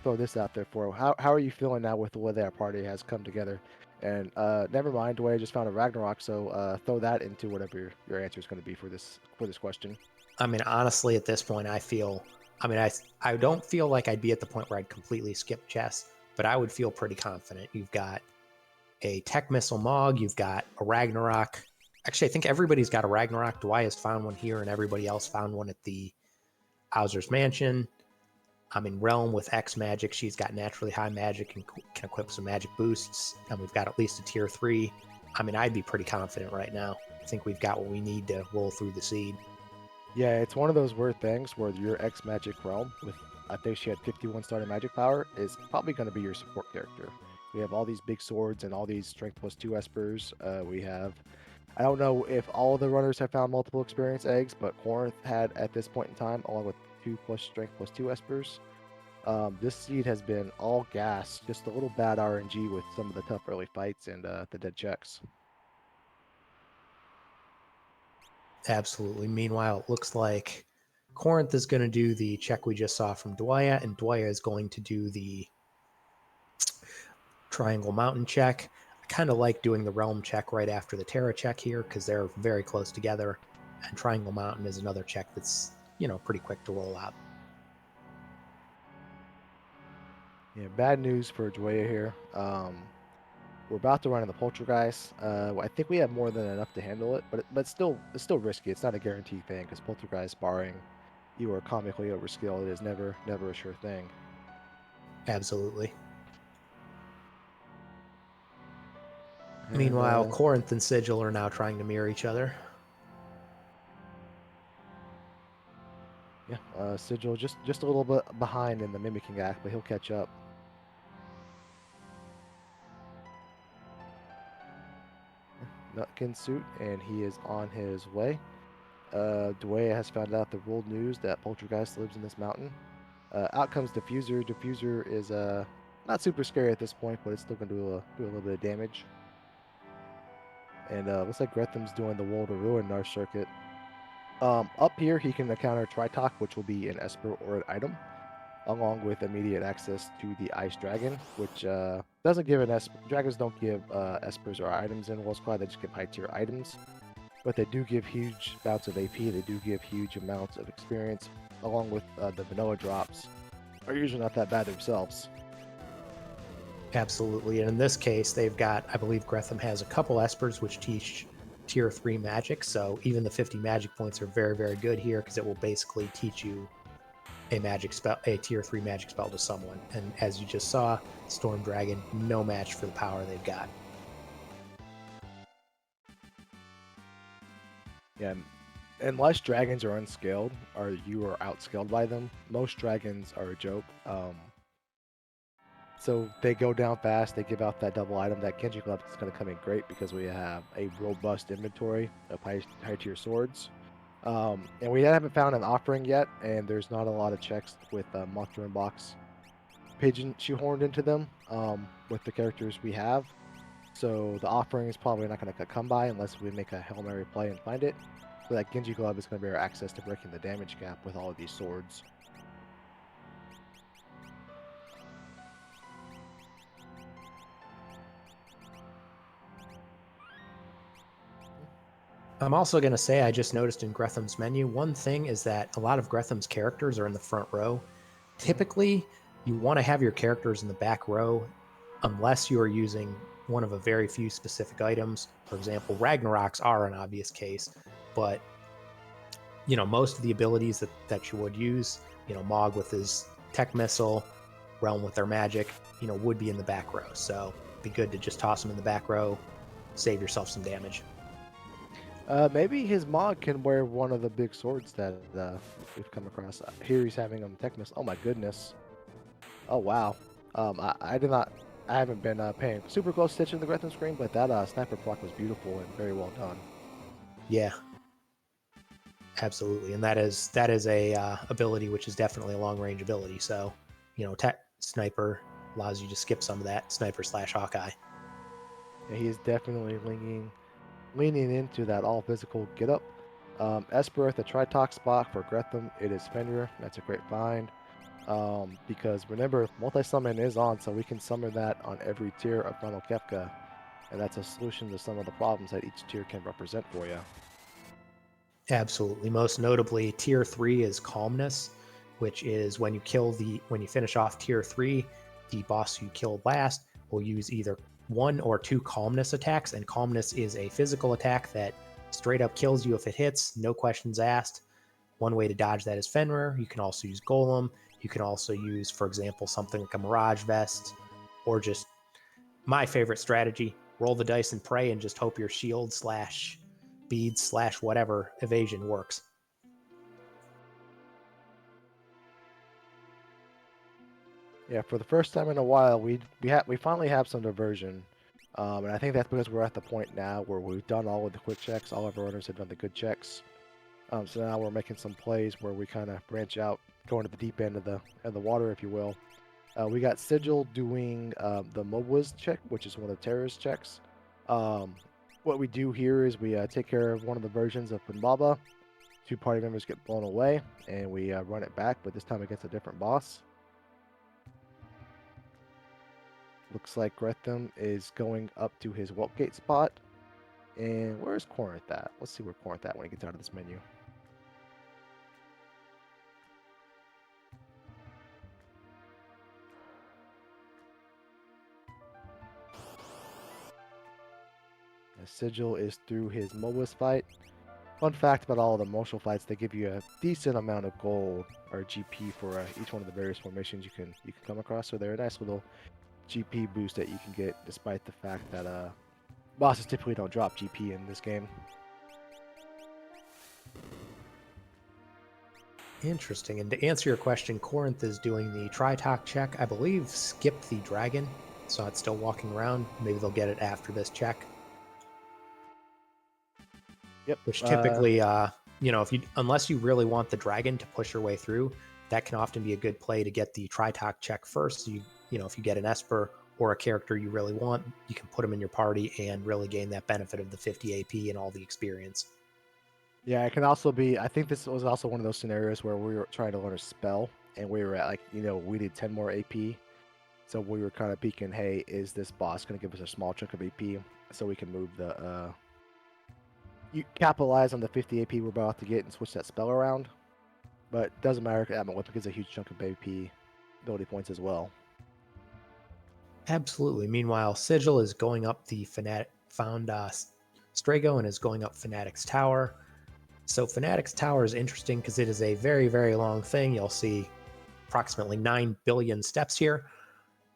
throw this out there for you. How are you feeling now with the way our party has come together? And never mind, Dweia just found a Ragnarok, so throw that into whatever your answer is going to be for this question. I mean, honestly, at this point, I don't feel like I'd be at the point where I'd completely skip chess, but I would feel pretty confident. You've got a Tech Missile Mog, you've got a Ragnarok. Actually, I think everybody's got a Ragnarok. Dweia's found one here, and everybody else found one at the Hauser's Mansion. I'm in Realm with X Magic. She's got naturally high magic and can equip some magic boosts. And we've got at least a tier 3. I mean, I'd be pretty confident right now. I think we've got what we need to roll through the seed. Yeah, it's one of those weird things where your X Magic Realm, with I think she had 51 starting magic power, is probably going to be your support character. We have all these big swords and all these strength +2 espers. I don't know if all of the runners have found multiple experience eggs, but Korenth had at this point in time, along with 2+strength+2 espers. This seed has been all gas, just a little bad RNG with some of the tough early fights and the dead checks. Absolutely. Meanwhile, it looks like Korenth is going to do the check we just saw from Dweia, and Dweia is going to do the Triangle Mountain check. I kind of like doing the Realm check right after the Terra check here because they're very close together, and Triangle Mountain is another check that's, pretty quick to roll out. Yeah, bad news for Dweia here. We're about to run in the Poltergeist. I think we have more than enough to handle it, but it's still risky. It's not a guaranteed thing because Poltergeist, barring you are comically overskilled, it is never a sure thing. Absolutely. And, Meanwhile, Korenth and Sigil are now trying to mirror each other. Yeah, Sigil just a little bit behind in the mimicking act, but he'll catch up. Nutkin suit, and he is on his way. Dweia has found out the world news that Poltergeist lives in this mountain. Out comes Diffuser. Diffuser is not super scary at this point, but it's still going to do a little bit of damage. And looks like Grethem's doing the World of Ruin Nar circuit. Up here, he can encounter Tritok, which will be an Esper or an item, along with immediate access to the Ice Dragon, which doesn't give an Esper. Dragons don't give Espers or items in World Squad, they just give high tier items. But they do give huge amounts of AP, they do give huge amounts of experience, along with the vanilla drops. Are usually not that bad themselves. Absolutely. And in this case, they've got, I believe Grethem has a couple Espers which teach tier 3 magic. So even the 50 magic points are very, very good here because it will basically teach you a magic spell, a tier 3 magic spell to someone. And as you just saw, Storm Dragon, no match for the power they've got. Yeah, unless dragons are unscaled or you are outscaled by them, most dragons are a joke. So they go down fast, they give out that double item. That Genji Glove is going to come in great because we have a robust inventory of high tier swords. And we haven't found an offering yet, and there's not a lot of checks with Monster in Box Pigeon shoehorned into them with the characters we have. So the offering is probably not going to come by unless we make a Hail Mary play and find it. So that Genji Glove is going to be our access to breaking the damage gap with all of these swords. I'm also going to say I just noticed in Grethem's menu, one thing is that a lot of Grethem's characters are in the front row. Typically, you want to have your characters in the back row unless you are using one of a very few specific items. For example, Ragnarok's are an obvious case, but most of the abilities that you would use, Mog with his tech missile, Realm with their magic, would be in the back row. So it'd be good to just toss them in the back row, save yourself some damage. Maybe his Mog can wear one of the big swords that we've come across. Here he's having him Technus. Oh my goodness. Oh wow. I did not. I haven't been paying super close attention to the Grethem screen, but that sniper proc was beautiful and very well done. Yeah. Absolutely, and that is a ability which is definitely a long range ability. So, sniper allows you to skip some of that sniper / Hawkeye. Yeah, he is definitely leaning into that all physical get up. Esper at the Tritok spot for Grethem, it is Fenrir. That's a great find. Because remember, multi-summon is on, so we can summon that on every tier of Final Kefka, and that's a solution to some of the problems that each tier can represent for you. Absolutely. Most notably, tier 3 is Calmness, which is when you finish off tier 3, the boss you killed last will use either 1 or 2 Calmness attacks, and Calmness is a physical attack that straight up kills you if it hits, no questions asked. One way to dodge that is Fenrir. You can also use Golem. You can also use, for example, something like a Mirage Vest, or just my favorite strategy, roll the dice and pray and just hope your shield / beads / whatever evasion works. Yeah, for the first time in a while, we finally have some diversion, and I think that's because we're at the point now where we've done all of the quick checks. All of our runners have done the good checks, so now we're making some plays where we kind of branch out going to the deep end of the water, if you will. We got Sigil doing the Moogles check, which is one of the terrorist checks. What we do here is we take care of one of the versions of Punbaba. 2 party members get blown away, and we run it back, but this time against a different boss. Looks like Grethem is going up to his Weltgate spot. And where's Korenth at? Let's see where Korenth at when he gets out of this menu. Sigil is through his Mobius fight. Fun fact about all of the martial fights, they give you a decent amount of gold or GP for each one of the various formations you can come across. So they're a nice little GP boost that you can get, despite the fact that bosses typically don't drop GP in this game. Interesting. And to answer your question, Korenth is doing the Tritok check. I believe skipped the dragon, so it's still walking around. Maybe they'll get it after this check. Yep. Which typically, you know, unless you really want the dragon to push your way through, that can often be a good play to get the Tritok check first. So you know, if you get an Esper or a character you really want, you can put them in your party and really gain that benefit of the 50 AP and all the experience. Yeah, it can also be, I think this was also one of those scenarios where we were trying to learn a spell, and we were at, like, you know, we did 10 more AP. So we were kind of peeking, hey, is this boss going to give us a small chunk of AP so we can move the, you capitalize on the 50 AP we're about to get and switch that spell around. But it doesn't matter, Weapon gets a huge chunk of AP ability points as well. Absolutely. Meanwhile, Sigil is going up the found Strago and is going up Fanatic's Tower. So Fanatic's Tower is interesting because it is a very, very long thing. You'll see approximately 9 billion steps here.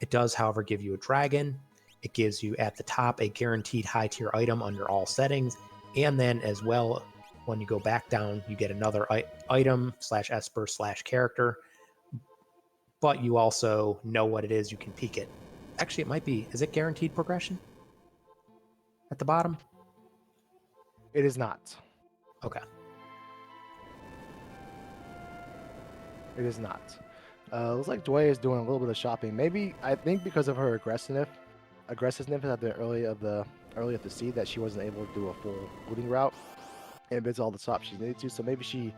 It does, however, give you a dragon. It gives you at the top a guaranteed high tier item under all settings. And then as well, when you go back down, you get another item / Esper / character. But you also know what it is. You can peek it. Actually, it might be. Is it guaranteed progression at the bottom? It is not. Okay. It is not. Looks like Dweia is doing a little bit of shopping. Maybe, I think because of her aggressiveness at the early of the seed, that she wasn't able to do a full looting route and bids all the stops she needed to. So maybe she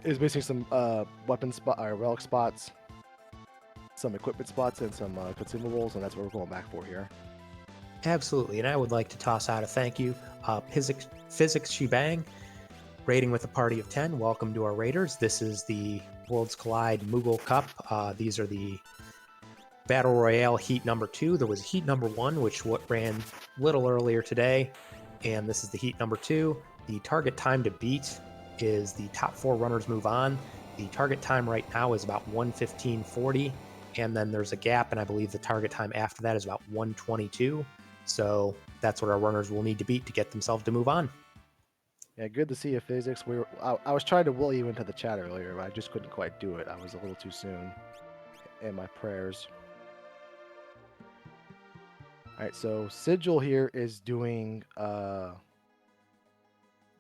is missing some weapon spot or relic spots, some equipment spots, and some consumables, and that's what we're going back for here. Absolutely, and I would like to toss out a thank you. Physics Shebang, rating with a party of 10. Welcome to our raiders. This is the Worlds Collide Moogle Cup. These are the Battle Royale Heat number 2. There was Heat number 1, which ran a little earlier today, and this is the Heat number 2. The target time to beat is the top 4 runners move on. The target time right now is about 1:15:40, and then there's a gap, and I believe the target time after that is about 1:22. So that's what our runners will need to beat to get themselves to move on. Yeah, good to see you, Physics. I was trying to will you into the chat earlier, but I just couldn't quite do it. I was a little too soon in my prayers. All right, so Sigil here is doing the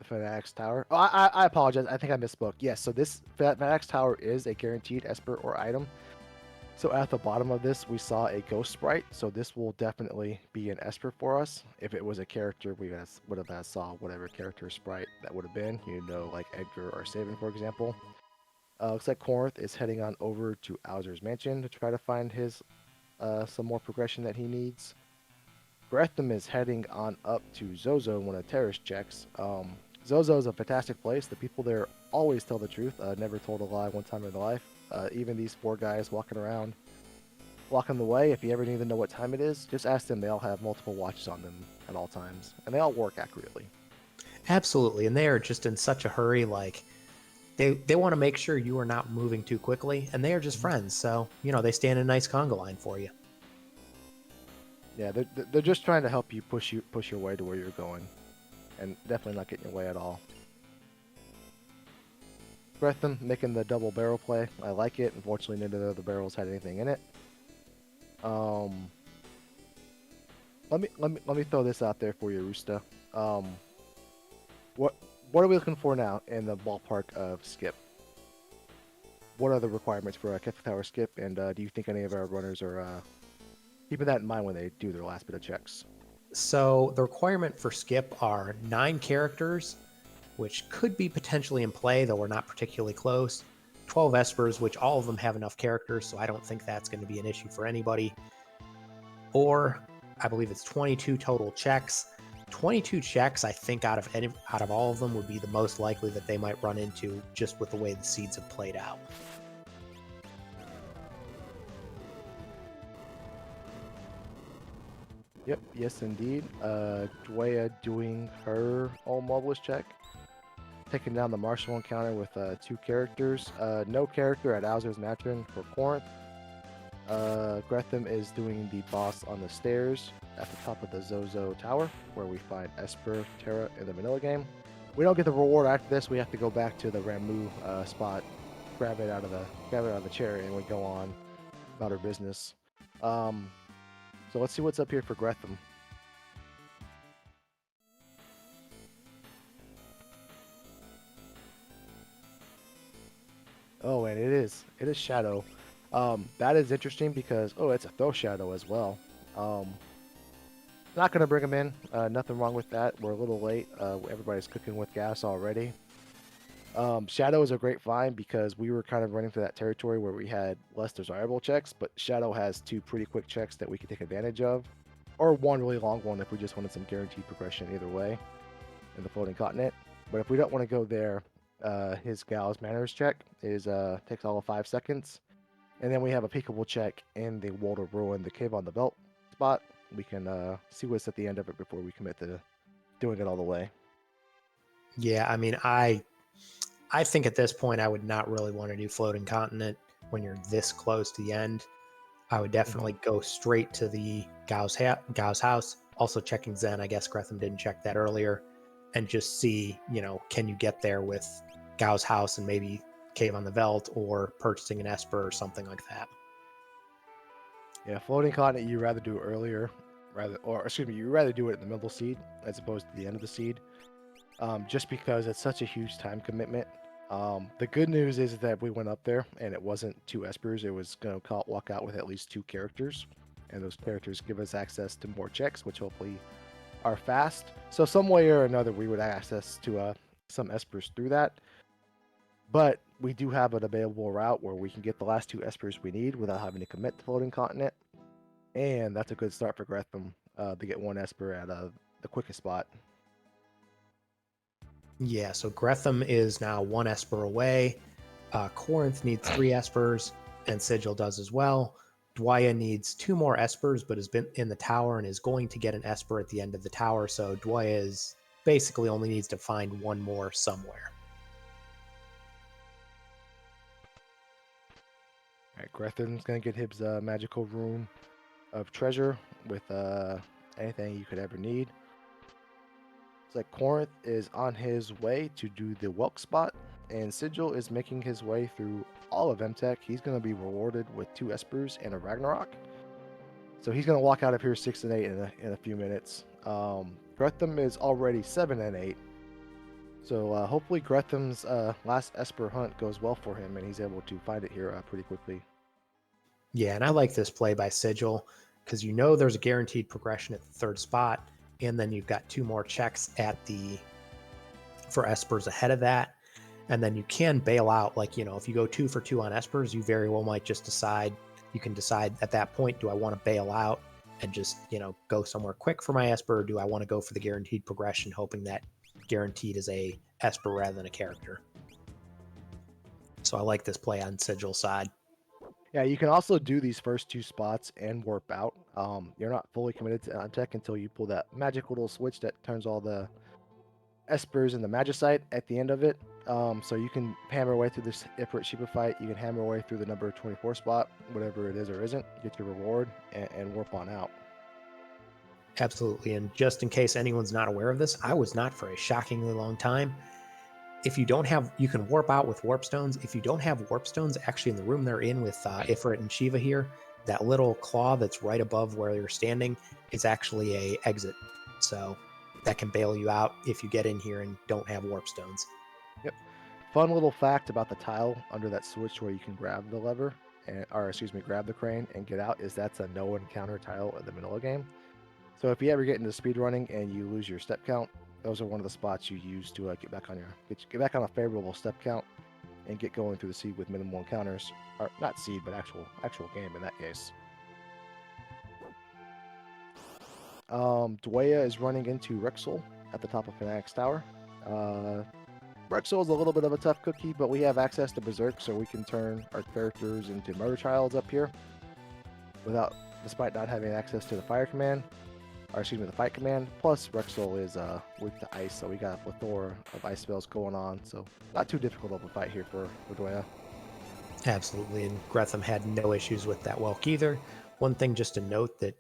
Fanatic's Tower. Oh, I apologize. I think I misspoke. Yes, so this Fanatic's Tower is a guaranteed Esper or item. So at the bottom of this, we saw a ghost sprite. So this will definitely be an Esper for us. If it was a character, we would have saw whatever character sprite that would have been. You know, like Edgar or Sabin, for example. Looks like Korenth is heading on over to Owzer's Mansion to try to find his some more progression that he needs. Grethem is heading on up to Zozo when a terrorist checks. Zozo is a fantastic place. The people there always tell the truth. Never told a lie one time in their life. Even these 4 guys walking around, blocking the way, if you ever need to know what time it is, just ask them. They all have multiple watches on them at all times, and they all work accurately. Absolutely, and they are just in such a hurry, like, they want to make sure you are not moving too quickly, and they are just friends, so, you know, they stand in a nice conga line for you. Yeah, they're just trying to help you push your way to where you're going, and definitely not getting your way at all. Grethem making the double barrel play. I like it. Unfortunately, none of the barrels had anything in it. Let me throw this out there for you, Arusta. What are we looking for now in the ballpark of Skip? what are the requirements for a Catholic Tower skip, and do you think any of our runners are keeping that in mind when they do their last bit of checks? So the requirement for skip are 9 characters, which could be potentially in play, though we're not particularly close. 12 espers, which all of them have enough characters, so I don't think that's going to be an issue for anybody. Or I believe it's 22 total checks. 22 checks, I think, out of all of them would be the most likely that they might run into, just with the way the seeds have played out. Yep, yes indeed. Dweia doing her all marvelous check. Taking down the martial encounter with 2 characters. No character at Owzer's Matron for Korenth. Grethem is doing the boss on the stairs at the top of the Zozo Tower, where we find Esper, Terra, and the Manila game. We don't get the reward after this. We have to go back to the Ramu spot, grab it out of the chair, and we go on about our business. So let's see what's up here for Grethem. Oh, and it is Shadow. That is interesting because it's a throw Shadow as well. Not gonna bring him in. Nothing wrong with that. We're a little late. Everybody's cooking with gas already. Shadow is a great find because we were kind of running through that territory where we had less desirable checks, but Shadow has 2 pretty quick checks that we can take advantage of, or 1 really long one if we just wanted some guaranteed progression either way in the floating continent. But if we don't want to go there, his Gal's Manners check takes all of 5 seconds, and then we have a peekable check in the World of Ruin, the Cave on the Belt spot. We can see what's at the end of it before we commit to doing it all the way. Yeah, I mean, I think at this point I would not really want to do floating continent when you're this close to the end. I would definitely go straight to the Gao's house. Also checking Zen. I guess Grethem didn't check that earlier, and just see, can you get there with Gao's house and maybe Cave on the Veldt, or purchasing an Esper or something like that. Yeah, floating continent you rather do earlier, you rather do it in the middle seed as opposed to the end of the seed, just because it's such a huge time commitment. The good news is that we went up there and it wasn't 2 espers. It was going to walk out with at least 2 characters, and those characters give us access to more checks, which hopefully are fast. So some way or another, we would have access to some espers through that. But we do have an available route where we can get the last 2 espers we need without having to commit to floating continent, and that's a good start for Grethem to get 1 esper at the quickest spot. Yeah, so Grethem is now 1 Esper away. Korenth needs 3 Espers, and Sigil does as well. Dweia needs 2 more Espers, but has been in the tower and is going to get an Esper at the end of the tower, so Dweia basically only needs to find 1 more somewhere. Alright, Grethem's going to get his magical room of treasure with anything you could ever need. It's like Korenth is on his way to do the Welk spot, and Sigil is making his way through all of MTech. He's going to be rewarded with 2 espers and a Ragnarok. So he's going to walk out of here 6 and 8 in a few minutes. Grethem is already 7 and 8. So hopefully Grethem's last esper hunt goes well for him and he's able to find it here pretty quickly. Yeah, and I like this play by Sigil because there's a guaranteed progression at the 3rd spot, and then you've got 2 more checks for espers ahead of that, and then you can bail out. Like, if you go 2 for 2 on espers, you very well might just decide at that point, do I want to bail out and just go somewhere quick for my esper, or do I want to go for the guaranteed progression, hoping that guaranteed is a esper rather than a character? So I like this play on Sigil's side. Yeah, you can also do these first 2 spots and warp out. You're not fully committed to Antech until you pull that magic little switch that turns all the espers in the Magicite at the end of it. So you can hammer away through this Ifrit Sheba fight. You can hammer away through the number 24 spot, whatever it is or isn't, get your reward, and warp on out. Absolutely. And just in case anyone's not aware of this, I was not for a shockingly long time. If you don't have, you can warp out with warp stones. If you don't have warp stones, actually in the room they're in with Ifrit and Shiva here, that little claw that's right above where you're standing is actually a exit. So that can bail you out if you get in here and don't have warp stones. Yep. Fun little fact about the tile under that switch where you can grab the lever, grab the crane and get out, is that's a no encounter tile in the vanilla game. So if you ever get into speed running and you lose your step count, those are one of the spots you use to get back on a favorable step count and get going through the seed with minimal encounters, or not seed, but actual game in that case. Dweia is running into Rexel at the top of Fanatic's tower. Rexel is a little bit of a tough cookie, but we have access to Berserk, so we can turn our characters into Murder Childs up here, despite not having access to the fire command, the fight command. Plus, Rexel is weak to ice, so we got a plethora of ice spells going on, so not too difficult of a fight here for Dweia. Absolutely, and Grethem had no issues with that Welk either. One thing just to note that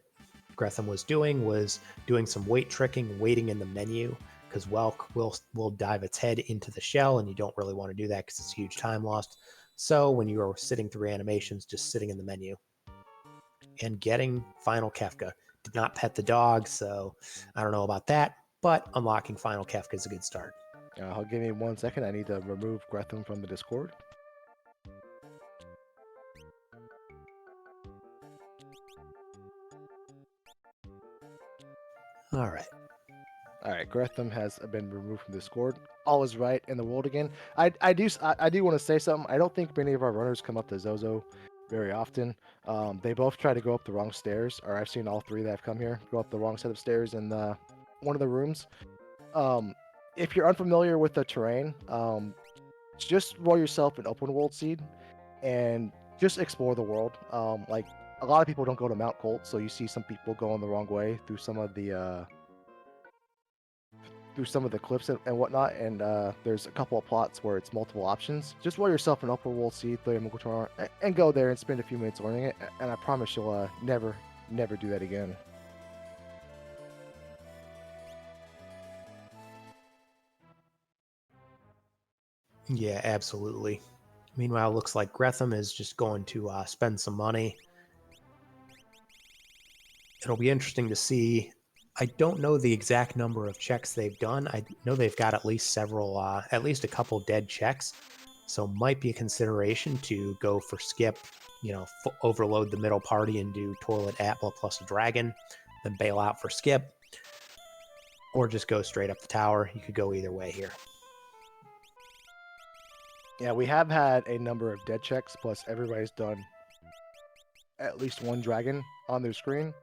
Grethem was doing some weight tricking, waiting in the menu, because Welk will dive its head into the shell, and you don't really want to do that because it's huge time lost. So when you are sitting through animations, just sitting in the menu. And getting Final Kefka. Did not pet the dog, so I don't know about that, but unlocking Final Kefka is a good start. Give me 1 second. I need to remove Grethem from the Discord. All right. All right, Grethem has been removed from Discord. All is right in the world again. I do want to say something. I don't think many of our runners come up to Zozo very often. They both try to go up the wrong stairs, or I've seen all three that have come here go up the wrong set of stairs in one of the rooms. If you're unfamiliar with the terrain, just roll yourself an open world seed and just explore the world. Like a lot of people don't go to Mount Colt, so you see some people going the wrong way through some of the cliffs and whatnot, and there's a couple of plots where it's multiple options. Just roll yourself an upper world seed, play a Moogle tournament, and go there and spend a few minutes learning it, and I promise you'll never do that again. Yeah, absolutely. Meanwhile, looks like Grethem is just going to spend some money. It'll be interesting to see. I don't know the exact number of checks they've done. I know they've got at least at least a couple dead checks. So might be a consideration to go for skip, overload the middle party and do Toilet Atma plus a dragon, then bail out for skip, or just go straight up the tower. You could go either way here. Yeah, we have had a number of dead checks, plus everybody's done at least one dragon on their screen.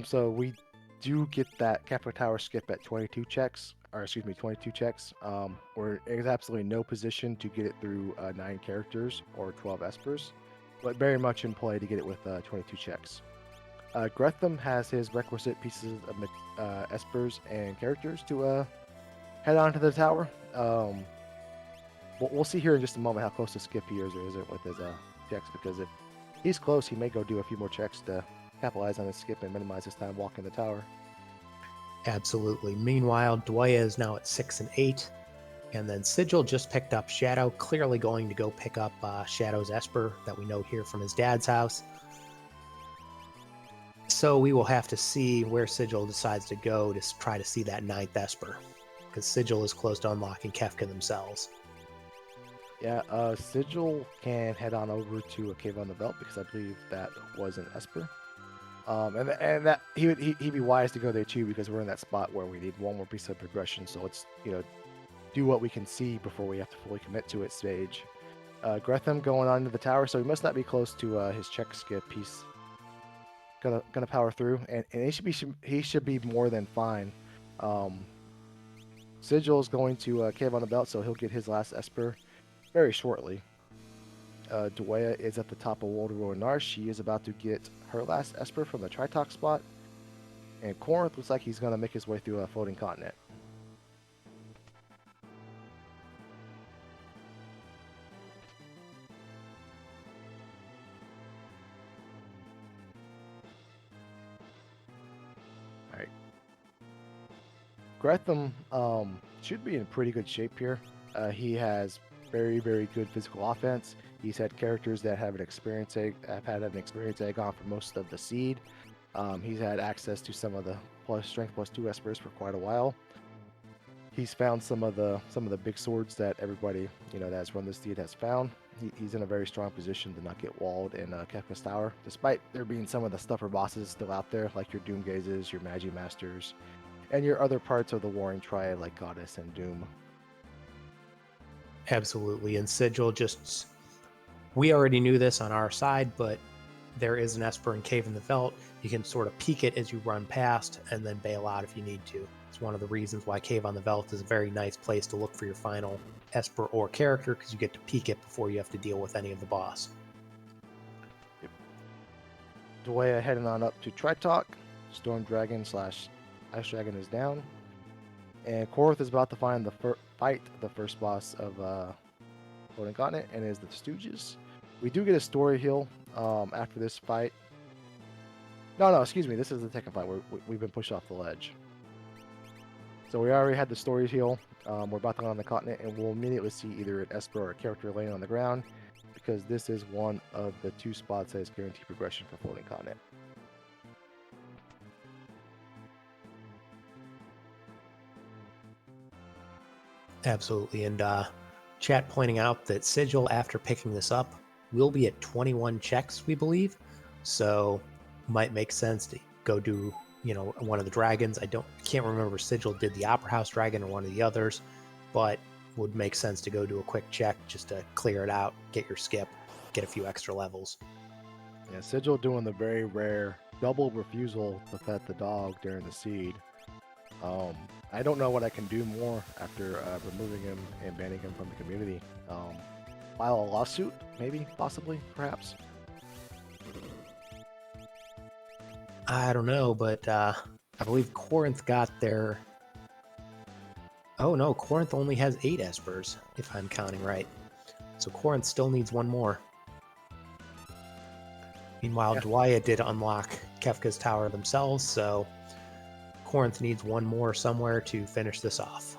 So we do get that Kefka Tower skip at 22 checks. We're in absolutely no position to get it through 9 characters or 12 espers, but very much in play to get it with 22 checks. Grethem has his requisite pieces of espers and characters to head on to the tower. We'll see here in just a moment how close to skip he is or isn't with his checks, because if he's close, he may go do a few more checks to capitalize on his skip and minimize his time walking the tower. Absolutely. Meanwhile, Dweia is now at 6 and 8, and then Sigil just picked up Shadow, clearly going to go pick up Shadow's Esper that we know here from his dad's house. So we will have to see where Sigil decides to go to try to see that 9th Esper, because Sigil is close to unlocking Kefka themselves. Yeah, Sigil can head on over to a Cave on the Belt, because I believe that was an Esper. And that he'd be wise to go there too, because we're in that spot where we need one more piece of progression. So let's do what we can see before we have to fully commit to it stage. Grethem going on to the tower, so he must not be close to his check skip. He's gonna power through, and he should be more than fine. Sigil is going to Cave on the Belt, so he'll get his last Esper very shortly. Dweia is at the top of World War Nar. She is about to get her last Esper from the Tritok spot. And Korenth looks like he's going to make his way through a floating continent. Alright. Grethem should be in pretty good shape here. He has very, very good physical offense. He's had characters that have an experience egg on for most of the seed. He's had access to some of the strength plus 2 espers for quite a while. He's found some of the big swords that everybody that has run this deed has found. He's in a very strong position to not get walled in Kefka's Tower, despite there being some of the stuffer bosses still out there, like your Doom Gazes, your Magi Masters, and your other parts of the Warring Triad, like Goddess and Doom. Absolutely. And Sigil we already knew this on our side, but there is an Esper in Cave in the Veldt. You can sort of peek it as you run past and then bail out if you need to. It's one of the reasons why Cave on the Veldt is a very nice place to look for your final Esper or character, because you get to peek it before you have to deal with any of the boss. Yep. Dweia heading on up to Tritalk. Storm Dragon / Ice Dragon is down. And Korenth is about to fight the first boss of Floating Continent, and is the Stooges. We do get a story heal after this fight. No, excuse me. This is the second fight. We've been pushed off the ledge. So we already had the story heal. We're about to go on the continent, and we'll immediately see either an Esper or a character laying on the ground, because this is one of the 2 spots that is guaranteed progression for Floating Continent. Absolutely. And chat pointing out that Sigil, after picking this up, will be at 21 checks, we believe. So might make sense to go do, one of the dragons. I can't remember if Sigil did the Opera House dragon or one of the others, but would make sense to go do a quick check just to clear it out, get your skip, get a few extra levels. Yeah, Sigil doing the very rare double refusal to pet the dog during the seed. I don't know what I can do more after removing him and banning him from the community. File a lawsuit, maybe, possibly, perhaps. I don't know, but I believe Korenth got their... Oh no, Korenth only has 8 Espers, if I'm counting right. So Korenth still needs 1 more. Meanwhile, Yeah. Dweia did unlock Kefka's Tower themselves, so Korenth needs 1 more somewhere to finish this off.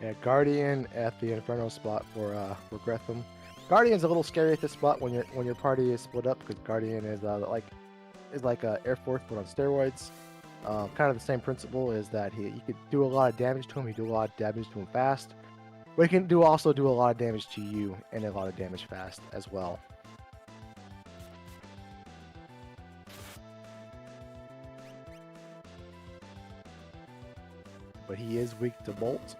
Yeah, Guardian at the Inferno spot for Grethem. Guardian's a little scary at this spot when your party is split up, because Guardian is like a Air Force but on steroids. Kind of the same principle is that you could do a lot of damage to him. You do a lot of damage to him fast, but he can also do a lot of damage to you and a lot of damage fast as well. But he is weak to Bolt.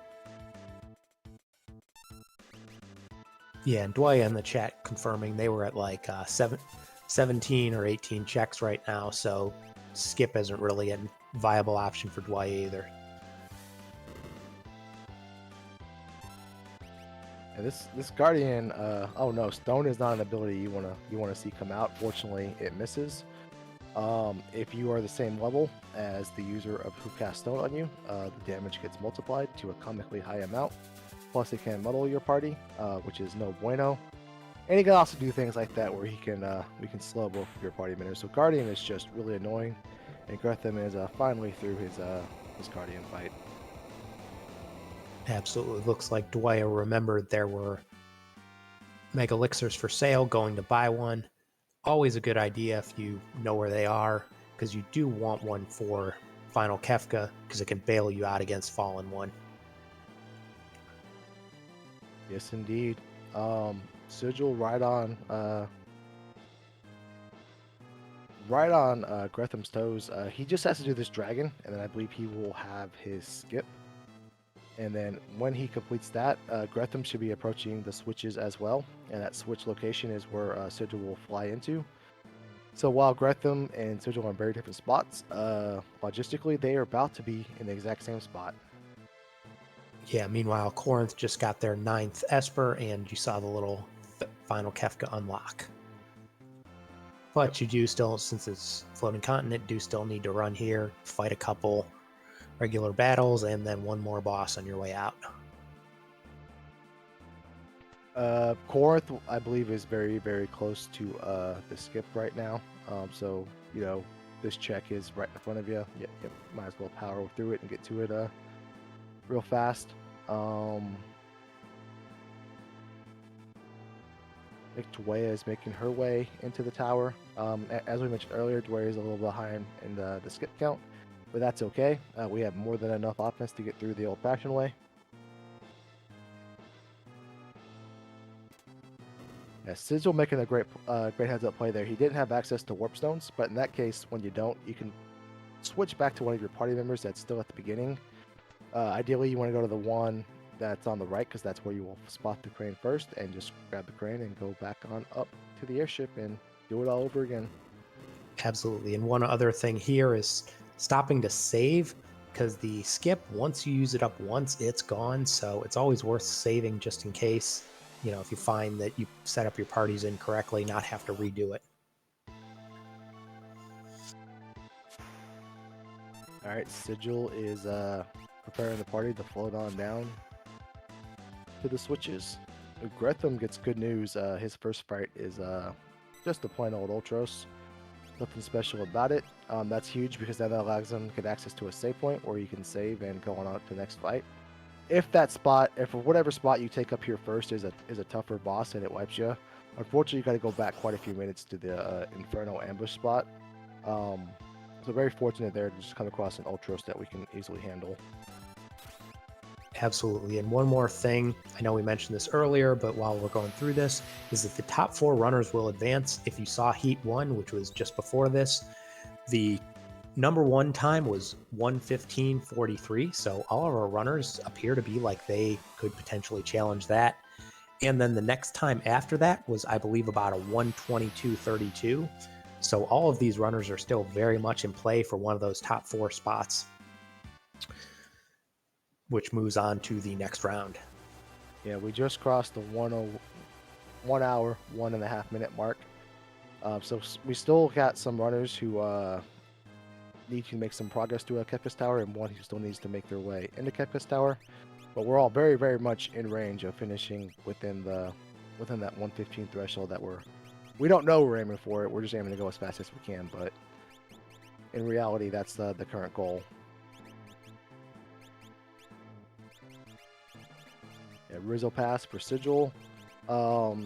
Yeah, and Dweia in the chat confirming they were at like 17 or 18 checks right now, so skip isn't really a viable option for Dweia either. And this Guardian, oh no, Stone is not an ability you wanna see come out. Fortunately, it misses. If you are the same level as the user of who cast Stone on you, the damage gets multiplied to a comically high amount. Plus, it can muddle your party, which is no bueno. And he can also do things like that where we can slow both of your party members. So Guardian is just really annoying, and Grethem is finally through his Guardian fight. Absolutely. Looks like Dweia remembered there were Mega Elixirs for sale, going to buy one. Always a good idea if you know where they are, because you do want one for Final Kefka, because it can bail you out against Fallen One. Yes, indeed. Sigil right on Grethem's toes. He just has to do this dragon, and then I believe he will have his skip. And then when he completes that, Grethem should be approaching the switches as well, and that switch location is where Sigil will fly into. So while Grethem and Sigil are in very different spots, logistically they are about to be in the exact same spot. Yeah, meanwhile, Korenth just got their 9th Esper, and you saw the little Final Kefka unlock. But you do still, since it's Floating Continent, do still need to run here, fight a couple regular battles, and then 1 more boss on your way out. Korenth, I believe, is very, very close to the skip right now. So, this check is right in front of you. You might as well power through it and get to it real fast. I think Dweia is making her way into the tower. As we mentioned earlier, Dweia is a little behind in the skip count. but that's okay. We have more than enough offense to get through the old-fashioned way. Yeah, Sigil making a great heads-up play there. He didn't have access to warp stones, but in that case, when you don't, you can switch back to one of your party members that's still at the beginning. Ideally, you want to go to the one that's on the right because that's where you will spot the crane first, and just grab the crane and go back on up to the airship and do it all over again. Absolutely. And one other thing here is stopping to save, because the skip, once you use it up once, it's gone. So it's always worth saving just in case, if you find that you set up your parties incorrectly, not have to redo it. All right, Sigil is preparing the party to float on down to the switches. Grethem gets good news. His first fight is just a plain old Ultros. Nothing special about it. That's huge because that allows him to get access to a save point where you can save and go on to the next fight. If whatever spot you take up here first is a tougher boss and it wipes you, unfortunately you got to go back quite a few minutes to the Inferno ambush spot. So very fortunate there to just come across an Ultros that we can easily handle. Absolutely. And one more thing, I know we mentioned this earlier, but while we're going through this, is that the top 4 runners will advance. If you saw Heat 1, which was just before this, the number 1 time was 1:15:43. So all of our runners appear to be like they could potentially challenge that. And then the next time after that was, I believe, about a 1:22:32. So all of these runners are still very much in play for one of those top 4 spots, which moves on to the next round. Yeah, we just crossed the 1 hour, 1.5 minute mark. So we still got some runners who need to make some progress to a Kefka's Tower, and one who still needs to make their way into Kefka's Tower. But we're all very, very much in range of finishing within that 1:15 threshold that we don't know we're aiming for it. We're just aiming to go as fast as we can, but in reality, that's the current goal. Yeah, Rizzo Pass for Sigil. So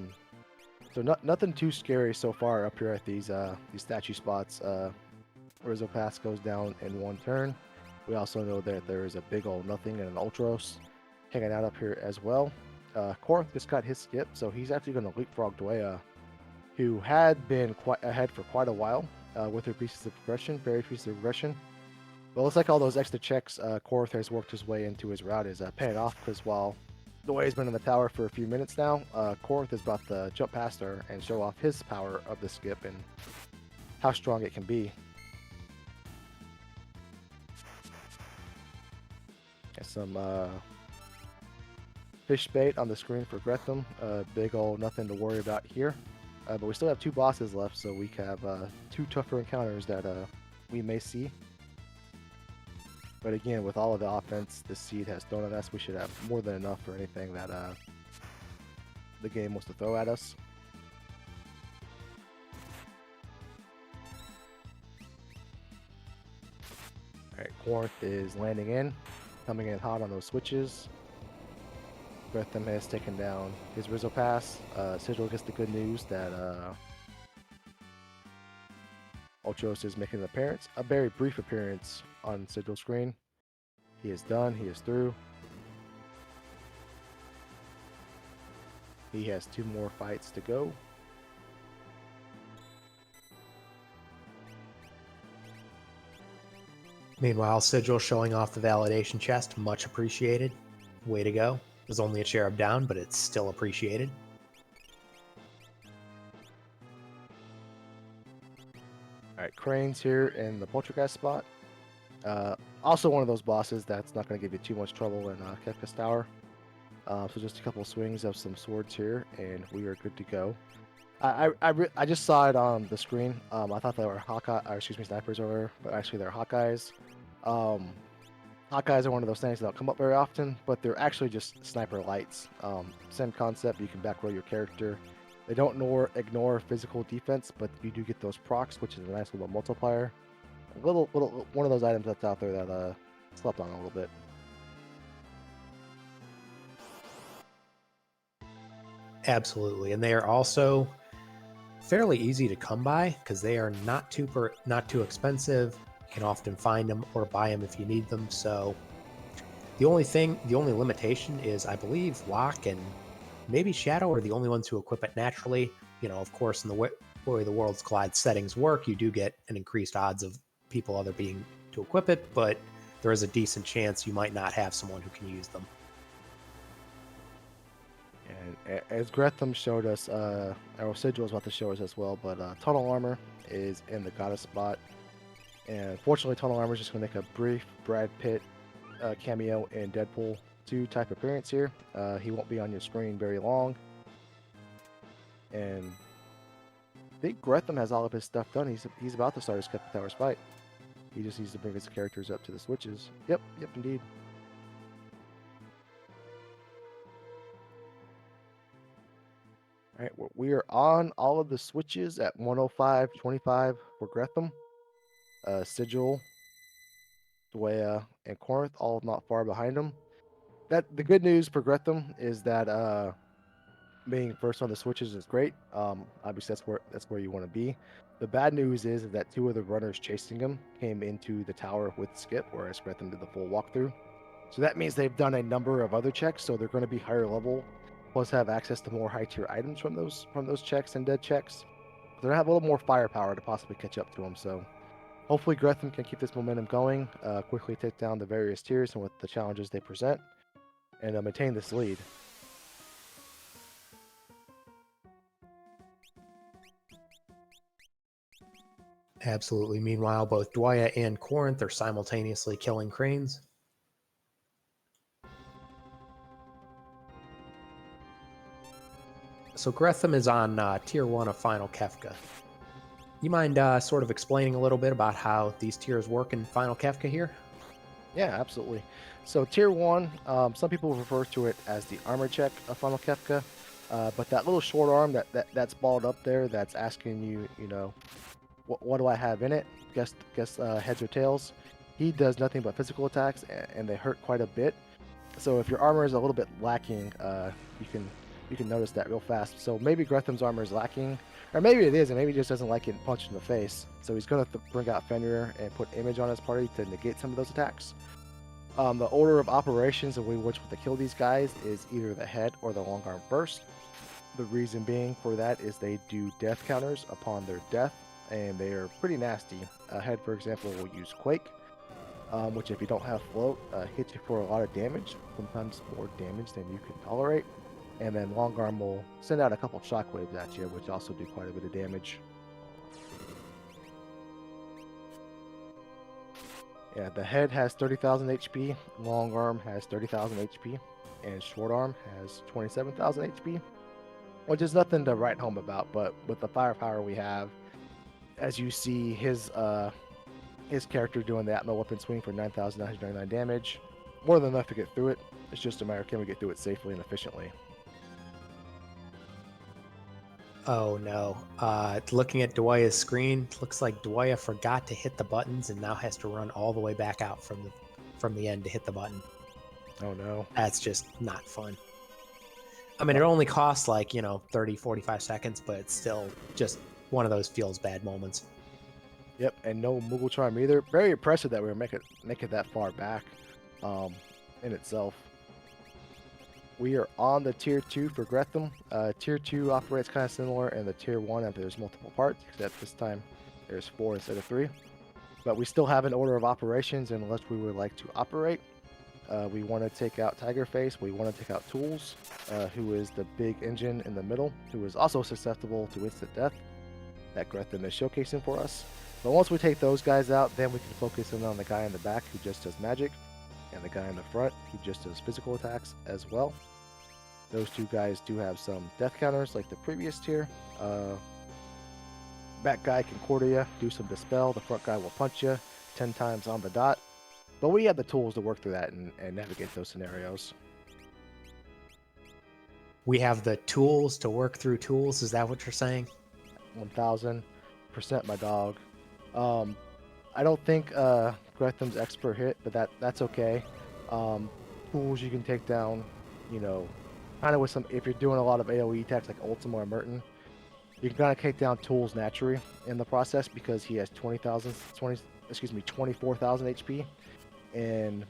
nothing too scary so far up here at these statue spots. Rizzo Pass goes down in 1 turn. We also know that there is a big old nothing and an Ultros hanging out up here as well. Korenth just got his skip, so he's actually going to leapfrog Dweia, who had been quite ahead for quite a while with her pieces of progression, various pieces of progression. But it looks like all those extra checks Korenth has worked his way into his route is paying off, because while Dweia's been in the tower for a few minutes now, Korenth is about to jump past her and show off his power of the skip and how strong it can be. Got some fish bait on the screen for Grethem. Big old nothing to worry about here. But we still have 2 bosses left, so we have 2 tougher encounters that we may see. But again, with all of the offense this seed has thrown at us, we should have more than enough for anything that the game wants to throw at us. Alright, Korenth is landing in, coming in hot on those switches. Grethem has taken down his Rizzo Pass. Sigil gets the good news that Ultros is making an appearance, a very brief appearance on Sigil's screen. He is done, he is through. He has 2 more fights to go. Meanwhile, Sigil showing off the validation chest, much appreciated. Way to go. It was only a cherub down, but it's still appreciated. Alright, Crane's here in the Poltergeist spot. Also one of those bosses that's not going to give you too much trouble in Kefka's Tower. So just a couple of swings of some swords here, and we are good to go. I just saw it on the screen. I thought they were snipers earlier, but actually they're Hawkeyes. Hawkeyes are one of those things that don't come up very often, but they're actually just sniper lights. Same concept, you can back row your character. They don't ignore physical defense, but you do get those procs, which is a nice little multiplier. A little one of those items that's out there that slept on a little bit. Absolutely, and they are also fairly easy to come by because they are not too expensive. You can often find them or buy them if you need them. So the only limitation is, I believe, Locke and maybe Shadow are the only ones who equip it naturally. Of course, in the way the Worlds Collide settings work, you do get an increased odds of people other being to equip it, but there is a decent chance you might not have someone who can use them. And as Grethem showed us, our Sigil is about to show us as well, but Tunnel Armor is in the Goddess spot. And fortunately, Tunnel Armor is just going to make a brief Brad Pitt cameo in Deadpool 2 type appearance here. He won't be on your screen very long. And I think Grethem has all of his stuff done. He's about to start his Cup Towers fight. He just needs to bring his characters up to the switches. Yep, indeed. All right, we are on all of the switches at 105.25 for Grethem. Sigil, Dweia, and Korenth all not far behind him. The good news for Grethem is that being first on the switches is great. Obviously that's where you want to be. The bad news is that two of the runners chasing him came into the tower with Skip, whereas Grethem did the full walkthrough. So that means they've done a number of other checks, so they're going to be higher level, plus have access to more high tier items from those checks and dead checks. They're gonna have a little more firepower to possibly catch up to them. So hopefully Grethem can keep this momentum going, quickly take down the various tiers and with the challenges they present, and maintain this lead. Absolutely. Meanwhile, both Dweia and Korenth are simultaneously killing cranes. So Grethem is on Tier 1 of Final Kefka. You mind sort of explaining a little bit about how these tiers work in Final Kefka here? Yeah, absolutely. So Tier 1, some people refer to it as the armor check of Final Kefka, but that little short arm that's balled up there that's asking you, what do I have in it? Guess heads or tails. He does nothing but physical attacks, and they hurt quite a bit. So if your armor is a little bit lacking, you can notice that real fast. So maybe Grethem's armor is lacking, or maybe it is, and maybe he just doesn't like getting punched in the face. So he's going to bring out Fenrir and put Image on his party to negate some of those attacks. The order of operations and which to kill these guys is either the head or the long arm first. The reason being for that is they do death counters upon their death, and they are pretty nasty. Head, for example, will use Quake, which if you don't have float, hits you for a lot of damage, sometimes more damage than you can tolerate. And then long arm will send out a couple shockwaves at you, which also do quite a bit of damage. Yeah, the head has 30,000 HP, long arm has 30,000 HP, and short arm has 27,000 HP, which is nothing to write home about. But with the firepower we have, as you see his character doing the Atma weapon swing for 9,999 damage, more than enough to get through it. It's just a matter of can we get through it safely and efficiently. Oh no. Looking at Dweia's screen, looks like Dweia forgot to hit the buttons and now has to run all the way back out from the end to hit the button. Oh no. That's just not fun. I mean, it only costs 30, 45 seconds, but it's still just one of those feels bad moments. Yep, and no Moogle charm either. Very impressive that we were make it that far back in itself. We are on the Tier 2 for Grethem. Tier 2 operates kind of similar in the Tier 1, and there's multiple parts, except this time there's 4 instead of 3. But we still have an order of operations unless we would like to operate. We want to take out Tigerface. We want to take out Tools, who is the big engine in the middle, who is also susceptible to instant death that Grethem is showcasing for us. But once we take those guys out, then we can focus in on the guy in the back who just does magic, and the guy in the front who just does physical attacks as well. Those two guys do have some death counters like the previous tier. Back guy can quarter you, do some dispel. The front guy will punch you 10 times on the dot. But we have the tools to work through that and navigate those scenarios. We have the tools to work through tools. Is that what you're saying? 1000%, my dog. I don't think Grethem's expert hit, but that's okay. Tools you can take down, kind of with some, if you're doing a lot of AoE attacks like Ultima or Merton, you can kind of take down Tools naturally in the process because he has 20,000 24,000 HP, and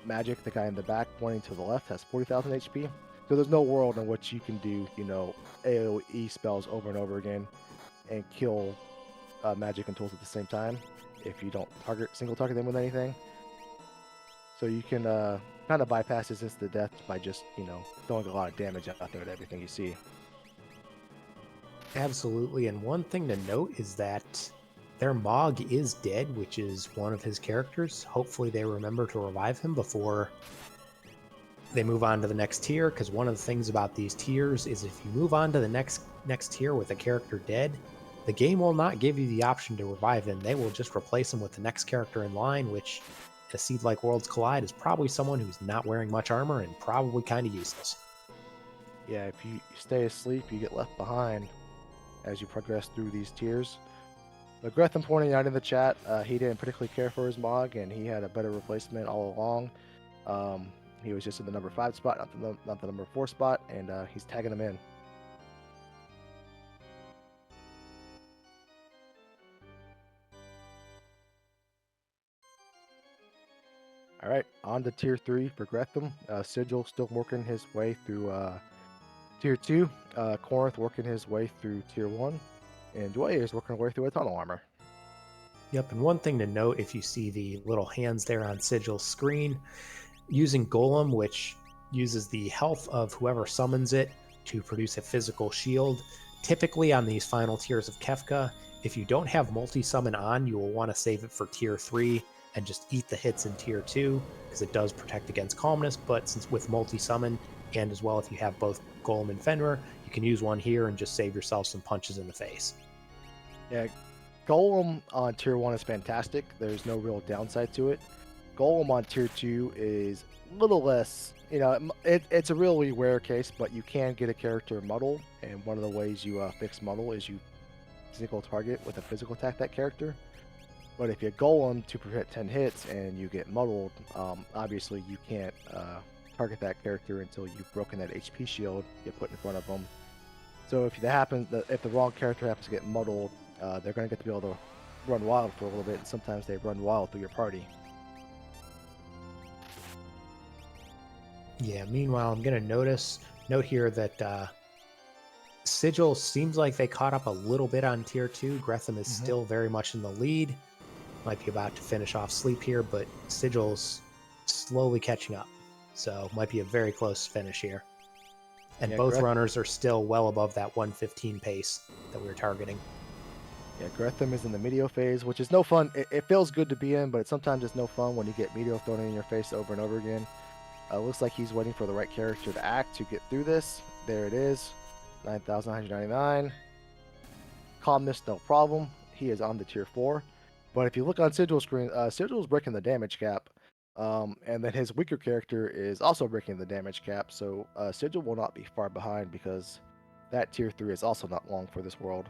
Magic, the guy in the back pointing to the left, has 40,000 HP. So there's no world in which you can do, AoE spells over and over again and kill Magic and tools at the same time if you don't single target them with anything. So you can kind of bypass his instant death by just, throwing a lot of damage out there at everything you see. Absolutely, and one thing to note is that their Mog is dead, which is one of his characters. Hopefully they remember to revive him before they move on to the next tier, because one of the things about these tiers is if you move on to the next tier with a character dead, the game will not give you the option to revive him. They will just replace him with the next character in line, which in a seed like Worlds Collide is probably someone who's not wearing much armor and probably kind of useless. Yeah, if you stay asleep, you get left behind as you progress through these tiers. But Grethem pointing out in the chat, he didn't particularly care for his Mog, and he had a better replacement all along. He was just in the number 5 spot, not the number 4 spot, and he's tagging him in. All right, on to tier 3 for Grethem. Sigil still working his way through tier 2. Korenth working his way through tier 1. And Dweia is working her way through a tunnel armor. Yep, and one thing to note, if you see the little hands there on Sigil's screen, using Golem, which uses the health of whoever summons it to produce a physical shield. Typically on these final tiers of Kefka, if you don't have multi-summon on, you will want to save it for tier 3 and just eat the hits in tier 2, because it does protect against calmness, but since with multi-summon, and as well if you have both Golem and Fenrir, you can use one here and just save yourself some punches in the face. Yeah, Golem on tier 1 is fantastic. There's no real downside to it. Golem on tier 2 is a little less, it's a really rare case, but you can get a character muddled, and one of the ways you fix muddle is you single target with a physical attack that character. But if you Golem to prevent 10 hits and you get muddled, obviously you can't target that character until you've broken that HP shield you put in front of them. So if that happens, if the wrong character happens to get muddled, they're going to get to be able to run wild for a little bit, and sometimes they run wild through your party. Yeah, meanwhile, I'm going to note here that Sigil seems like they caught up a little bit on tier 2. Grethem is still very much in the lead. Might be about to finish off sleep here, but Sigil's slowly catching up. So might be a very close finish here. And yeah, both runners are still well above that 115 pace that we were targeting. Yeah, Grethem is in the Meteor phase, which is no fun. It feels good to be in, but sometimes it's no fun when you get Meteor thrown in your face over and over again. Looks like he's waiting for the right character to act to get through this. There it is, 9,199. Calmness, no problem. He is on the tier 4. But if you look on Sigil's screen, Sigil's breaking the damage cap. And then his weaker character is also breaking the damage cap. So Sigil will not be far behind, because that tier 3 is also not long for this world.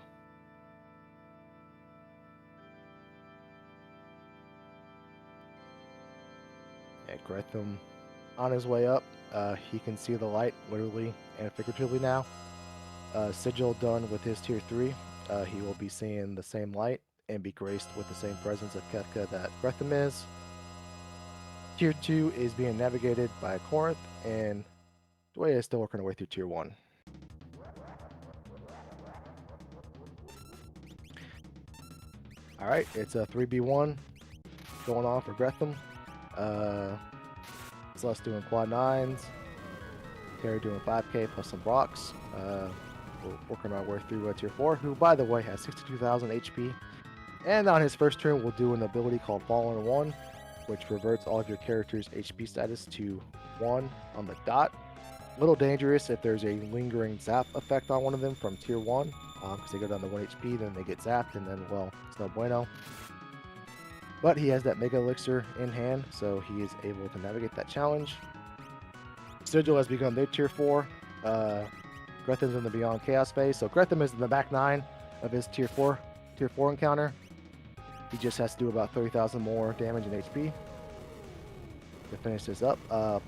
Yeah, Grethem on his way up. He can see the light literally and figuratively now. Sigil done with his tier 3. He will be seeing the same light and be graced with the same presence of Kefka that Grethem is. Tier 2 is being navigated by Korenth, and Dweia is still working her way through tier 1. Alright, it's a 3v1 going on for Grethem. Celeste doing quad 9s. Terry doing 5k plus some Brocks. We're working our way through tier 4, who, by the way, has 62,000 HP. And on his first turn, we'll do an ability called Fallen 1, which reverts all of your character's HP status to 1 on the dot. A little dangerous if there's a lingering zap effect on one of them from tier 1, because they go down to 1 HP, then they get zapped, and then, well, it's no bueno. But he has that Mega Elixir in hand, so he is able to navigate that challenge. Sigil has begun their tier 4. Grethem's in the Beyond Chaos phase, so Grethem is in the back 9 of his tier 4 encounter. He just has to do about 30,000 more damage and HP to finish this up.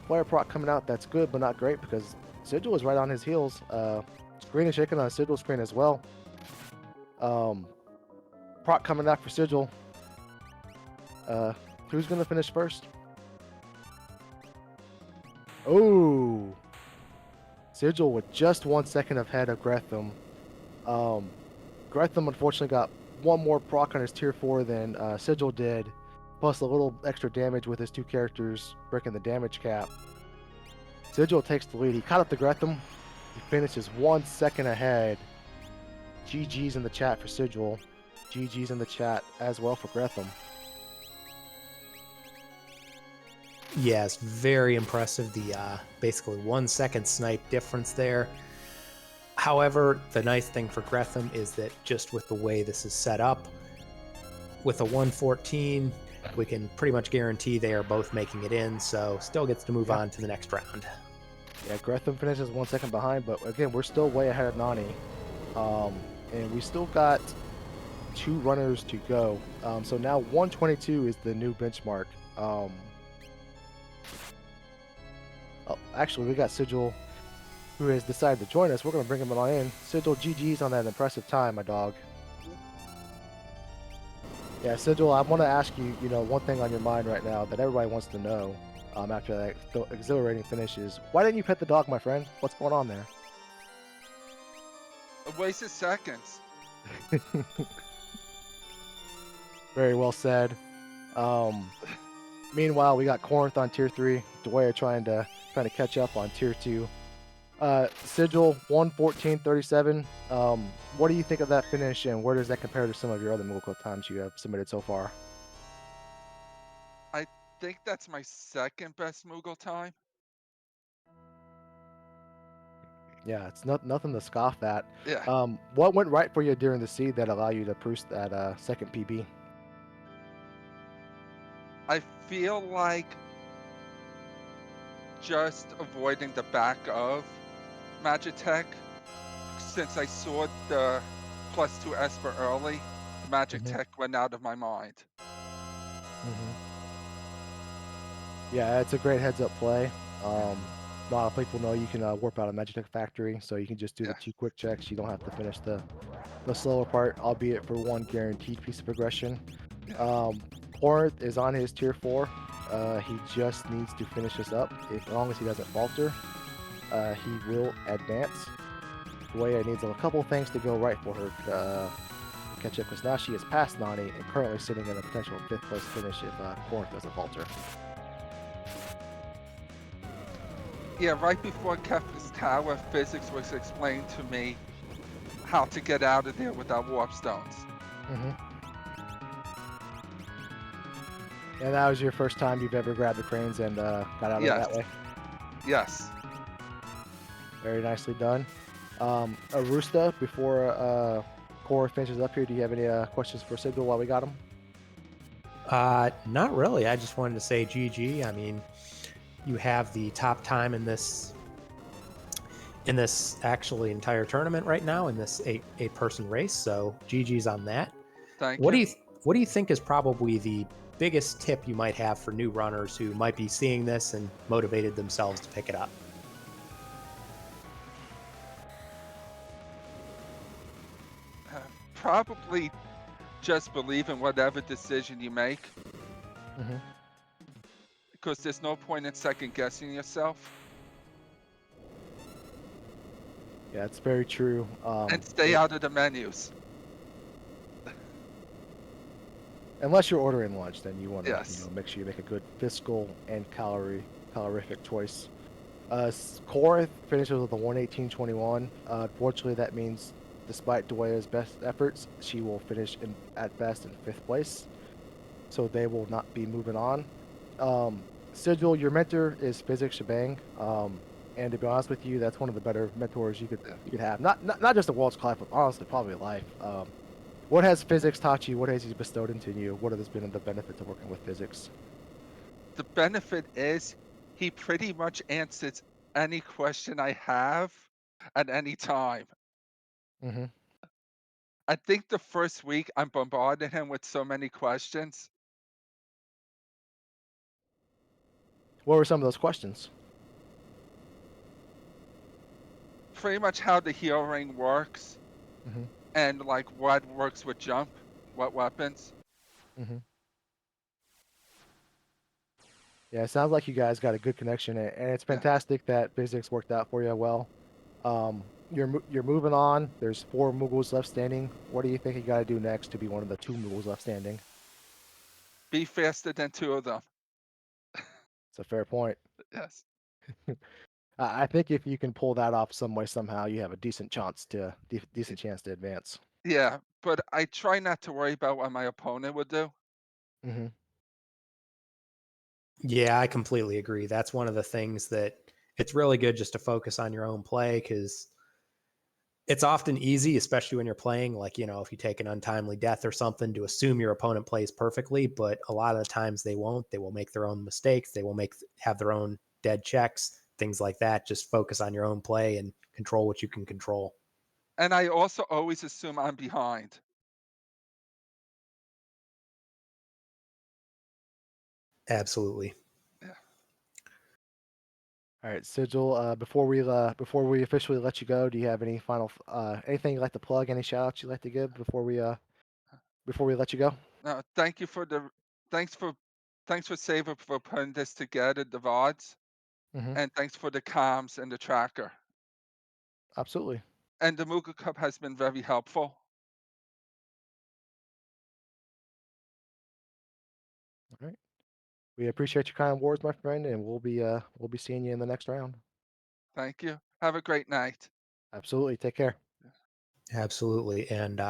Player proc coming out, that's good, but not great, because Sigil is right on his heels. Screen is shaking on Sigil's screen as well. Proc coming out for Sigil. Who's gonna finish first? Oh, Sigil with just 1 second ahead of Grethem. Grethem unfortunately got one more proc on his tier 4 than Sigil did, plus a little extra damage with his 2 characters breaking the damage cap. Sigil takes the lead. He caught up to Grethem. He finishes 1 second ahead. GG's in the chat for Sigil. GG's in the chat as well for Grethem. Yes, very impressive. The basically 1 second snipe difference there. However, the nice thing for Grethem is that just with the way this is set up, with a 114, we can pretty much guarantee they are both making it in, so still gets to move on to the next round. Yeah, Grethem finishes 1 second behind, but again, we're still way ahead of Nani. And we still got 2 runners to go. So now 122 is the new benchmark. Oh, actually, we got Sigil, who has decided to join us. We're going to bring him on in. Sigil, GG's on that impressive time, my dog. Yeah, Sigil, I want to ask you, one thing on your mind right now that everybody wants to know after that exhilarating finish is, why didn't you pet the dog, my friend? What's going on there? A waste of seconds. Very well said. Meanwhile, we got Korenth on tier 3. Dweia trying to catch up on tier 2. Sigil 1:14:37. What do you think of that finish, and where does that compare to some of your other Moogle Cup times you have submitted so far? I think that's my second best Moogle time. Yeah, it's nothing to scoff at. Yeah. What went right for you during the seed that allowed you to boost that second PB? I feel like just avoiding the back of Magitech, since I saw the +2 Esper early, Magitech went out of my mind. Yeah, it's a great heads-up play. A lot of people know you can warp out of Magitech Factory, so you can just do the 2 quick checks. You don't have to finish the slower part, albeit for 1 guaranteed piece of progression. Korenth is on his tier 4. He just needs to finish this up. As long as he doesn't falter, he will advance. Dweia needs a couple things to go right for her to catch up, because now she is past Nani and currently sitting in a potential 5th place finish if Korenth doesn't falter. Yeah, right before Kefka's Tower, physics was explained to me how to get out of there without warp stones. And that was your first time you've ever grabbed the cranes and got out of it that way? Yes. Very nicely done. Arusta, before Core finishes up here, do you have any questions for Sigil while we got him? Not really. I just wanted to say GG. I mean, you have the top time in this actually entire tournament right now in this eight person race. So GG's on that. Thank you. What do you think is probably the biggest tip you might have for new runners who might be seeing this and motivated themselves to pick it up? Probably just believe in whatever decision you make. Because there's no point in second guessing yourself. Yeah, it's very true. And stay out of the menus. Unless you're ordering lunch, then you want to Yes. make sure you make a good fiscal and calorific choice. Korenth finishes with a 118.21. Unfortunately, that means despite Dweia's best efforts, she will finish at best in 5th place. So they will not be moving on. Sigil, your mentor is Physics Shebang. And to be honest with you, that's one of the better mentors you could have. Not just a world's class, but honestly, probably life. What has physics taught you? What has he bestowed into you? What has been the benefits of working with physics? The benefit is he pretty much answers any question I have at any time. I think the first week I'm bombarding him with so many questions. What were some of those questions? Pretty much how the heal ring works, and like what works with jump, what weapons. Yeah, it sounds like you guys got a good connection, and it's Yeah. fantastic that physics worked out for you well. You're moving on. There's 4 Moogles left standing. What do you think you got to do next to be one of the 2 Moogles left standing? Be faster than 2 of them. It's a fair point. Yes. I think if you can pull that off some way somehow, you have a decent chance to advance. Yeah, but I try not to worry about what my opponent would do. Hmm. Yeah, I completely agree. That's one of the things that it's really good just to focus on your own play, because it's often easy, especially when you're playing, like, if you take an untimely death or something, to assume your opponent plays perfectly, but a lot of the times they won't. They will make their own mistakes. They will have their own dead checks, things like that. Just focus on your own play and control what you can control. And I also always assume I'm behind. Absolutely. Yeah. All right, Sigil. Before we officially let you go, do you have any final anything you'd like to plug? Any shout outs you'd like to give before we let you go? No, thanks for Saber for putting this together, the VODs, Hmm. and thanks for the comms and the tracker. Absolutely. And the Moogle Cup has been very helpful. All right. We appreciate your kind words, my friend, and we'll be seeing you in the next round. Thank you. Have a great night. Absolutely. Take care. Absolutely. And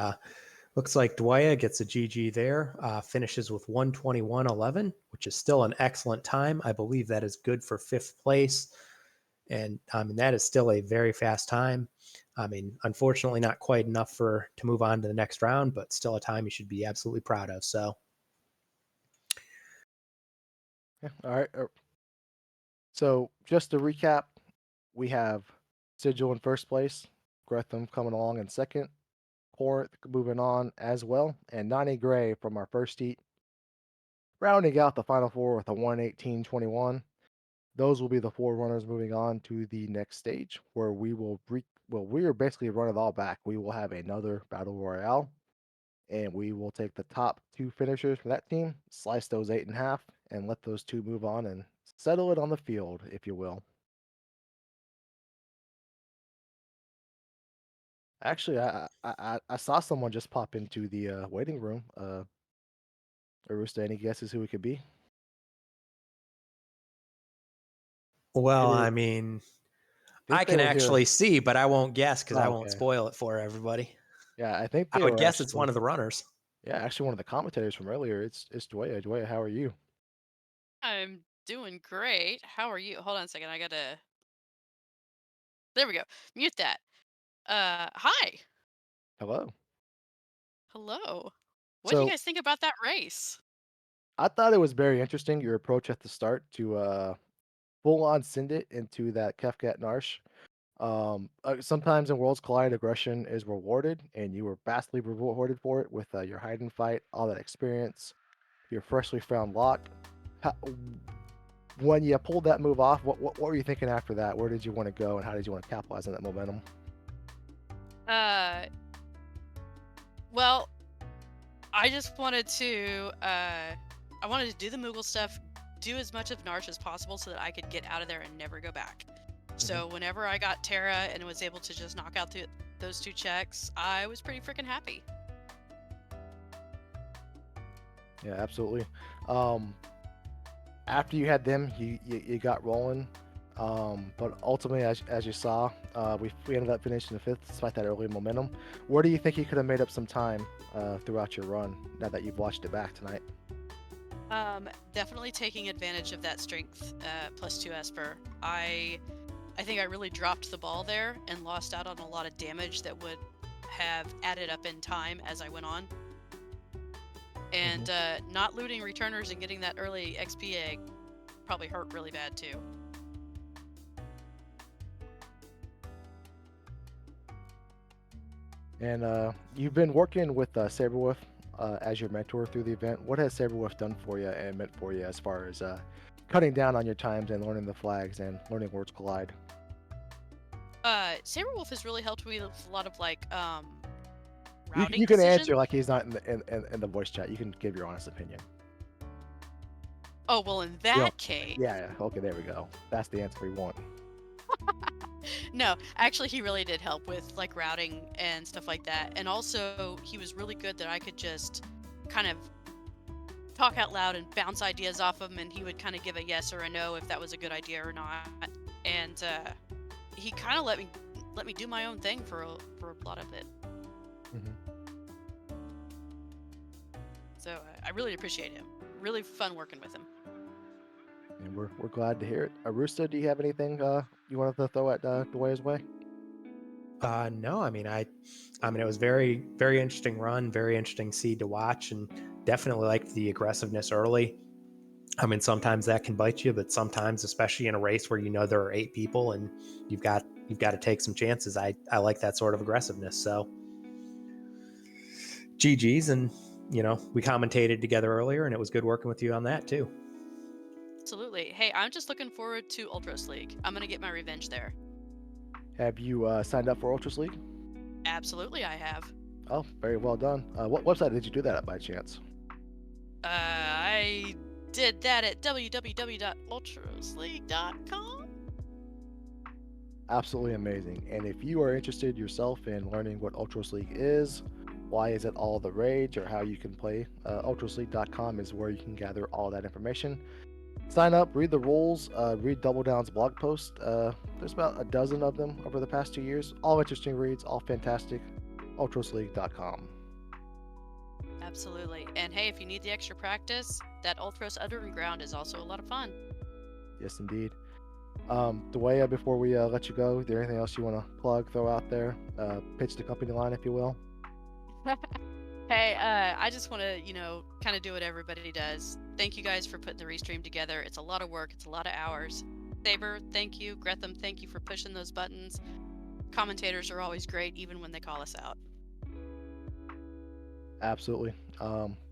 looks like Dweia gets a GG there, finishes with 121.11, which is still an excellent time. I believe that is good for 5th place. And that is still a very fast time. Unfortunately, not quite enough to move on to the next round, but still a time you should be absolutely proud of. So, Yeah. All right. So just to recap, we have Sigil in first place, Grethem coming along in second, Korenth moving on as well, and Nani Gray from our first heat, rounding out the final 4 with a 118.21. Those will be the 4 runners moving on to the next stage, where we are basically running it all back. We will have another battle royale, and we will take the top 2 finishers from that team, slice those 8 in half, and let those 2 move on and settle it on the field, if you will. Actually, I saw someone just pop into the waiting room. Arusta, any guesses who it could be? well, It is. I think I they can were here. actually see, but I won't guess because I Oh, won't okay. spoil it for everybody. Yeah, I think I they would were guess it's one actually. of the runners. Yeah, actually one of the commentators from earlier. It's Dweia. Dweia, how are you? I'm doing great. How are you? Hold on a second. I gotta. There we go. Mute that. Hi. Hello. Hello. What do you So guys think about that race? I thought it was very interesting your approach at the start to full on send it into that Kefkat Narsh. Sometimes in Worlds Collide, aggression is rewarded, and you were vastly rewarded for it with your hide and fight, all that experience, your freshly found lock. How, when you pulled that move off, what were you thinking after that? Where did you want to go, and how did you want to capitalize on that momentum? Uh, well, I just wanted to. I wanted to do the Moogle stuff, do as much of Narsh as possible, so that I could get out of there and never go back. So whenever I got Terra and was able to just knock out those 2 checks, I was pretty freaking happy. Yeah, absolutely. After you had them, you got rolling. But ultimately, as you saw, we ended up finishing the 5th despite that early momentum. Where do you think you could have made up some time throughout your run now that you've watched it back tonight? Definitely taking advantage of that strength +2 Esper. I think I really dropped the ball there and lost out on a lot of damage that would have added up in time as I went on. And not looting returners and getting that early XP egg probably hurt really bad too. And you've been working with Saberwolf as your mentor through the event. What has Saberwolf done for you and meant for you as far as cutting down on your times and learning the flags and learning Worlds Collide? Saberwolf has really helped me with a lot of like You, routing you can decisions. answer like he's not in the voice chat. You can give your honest opinion. Oh, well, in You know, that case. yeah. Okay, there we go. That's the answer we want. No, actually, he really did help with like routing and stuff like that. And also, he was really good that I could just kind of talk out loud and bounce ideas off him, and he would kind of give a yes or a no if that was a good idea or not. And he kind of let me do my own thing for a lot of it. Mm-hmm. So I really appreciate him. Really fun working with him. And we're glad to hear it. Arusta, do you have anything you wanted to throw at Dweia's way? No, I mean, it was very, very interesting run, very interesting seed to watch, and definitely liked the aggressiveness early. I mean, sometimes that can bite you, but sometimes, especially in a race where you know there are 8 people and you've got to take some chances. I like that sort of aggressiveness. So, GG's, and we commentated together earlier, and it was good working with you on that too. Absolutely. Hey, I'm just looking forward to Ultros League. I'm gonna get my revenge there. Have you signed up for Ultras League? Absolutely, I have. Oh, very well done. What website did you do that at by chance? I did that at www.ultrasleague.com. Absolutely amazing. And if you are interested yourself in learning what Ultras League is, why is it all the rage, or how you can play, ultrasleague.com is where you can gather all that information. Sign up, read the rules, read Double Down's blog post. There's about a dozen of them over the past 2 years. All interesting reads, all fantastic. ultrasleague.com. Absolutely. And hey, if you need the extra practice, that Ultros Underground is also a lot of fun. Yes, indeed. Dweia, before we let you go, is there anything else you want to plug, throw out there? Pitch the company line, if you will. Hey, I just want to, kind of do what everybody does. Thank you guys for putting the restream together. It's a lot of work. It's a lot of hours. Saber, thank you. Grethem, thank you for pushing those buttons. Commentators are always great, even when they call us out. Absolutely.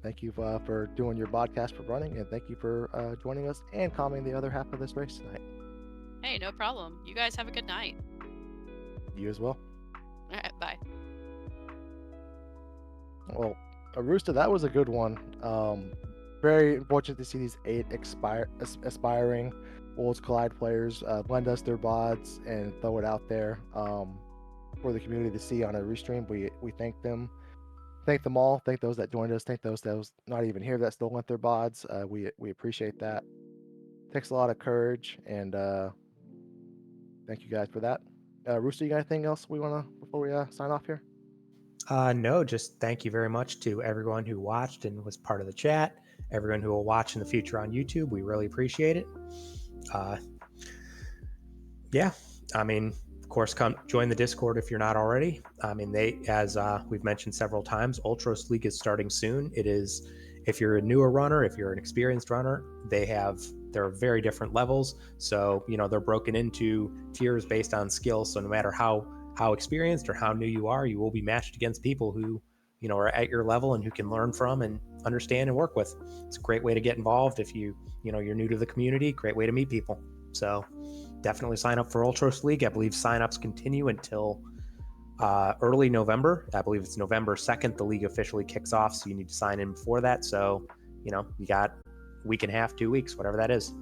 Thank you for doing your podcast, for running, and thank you for joining us and calming the other half of this race tonight. Hey, no problem. You guys have a good night. You as well. All right, bye. Well, Arusta, that was a good one. Very fortunate to see these 8 aspiring Worlds Collide players lend us their VODs and throw it out there for the community to see on a restream. We thank them. Thank them all. Thank those that joined us. Thank those that was not even here that still lent their VODs. We appreciate that. Takes a lot of courage, and thank you guys for that. Rooster, you got anything else we want to before we sign off here? No, just thank you very much to everyone who watched and was part of the chat. Everyone who will watch in the future on YouTube, we really appreciate it. Yeah, I mean, of course, come join the Discord if you're not already. I mean, as we've mentioned several times, Ultros League is starting soon. It is, if you're a newer runner, if you're an experienced runner, there are very different levels. So, they're broken into tiers based on skill. So no matter how experienced or how new you are, you will be matched against people who, are at your level and who can learn from and understand and work with. It's a great way to get involved if you're new to the community. Great way to meet people. So definitely sign up for Ultros League. I believe signups continue until early November. I believe it's November 2nd. The league officially kicks off, so you need to sign in before that. So, you got a week and a half, 2 weeks, whatever that is.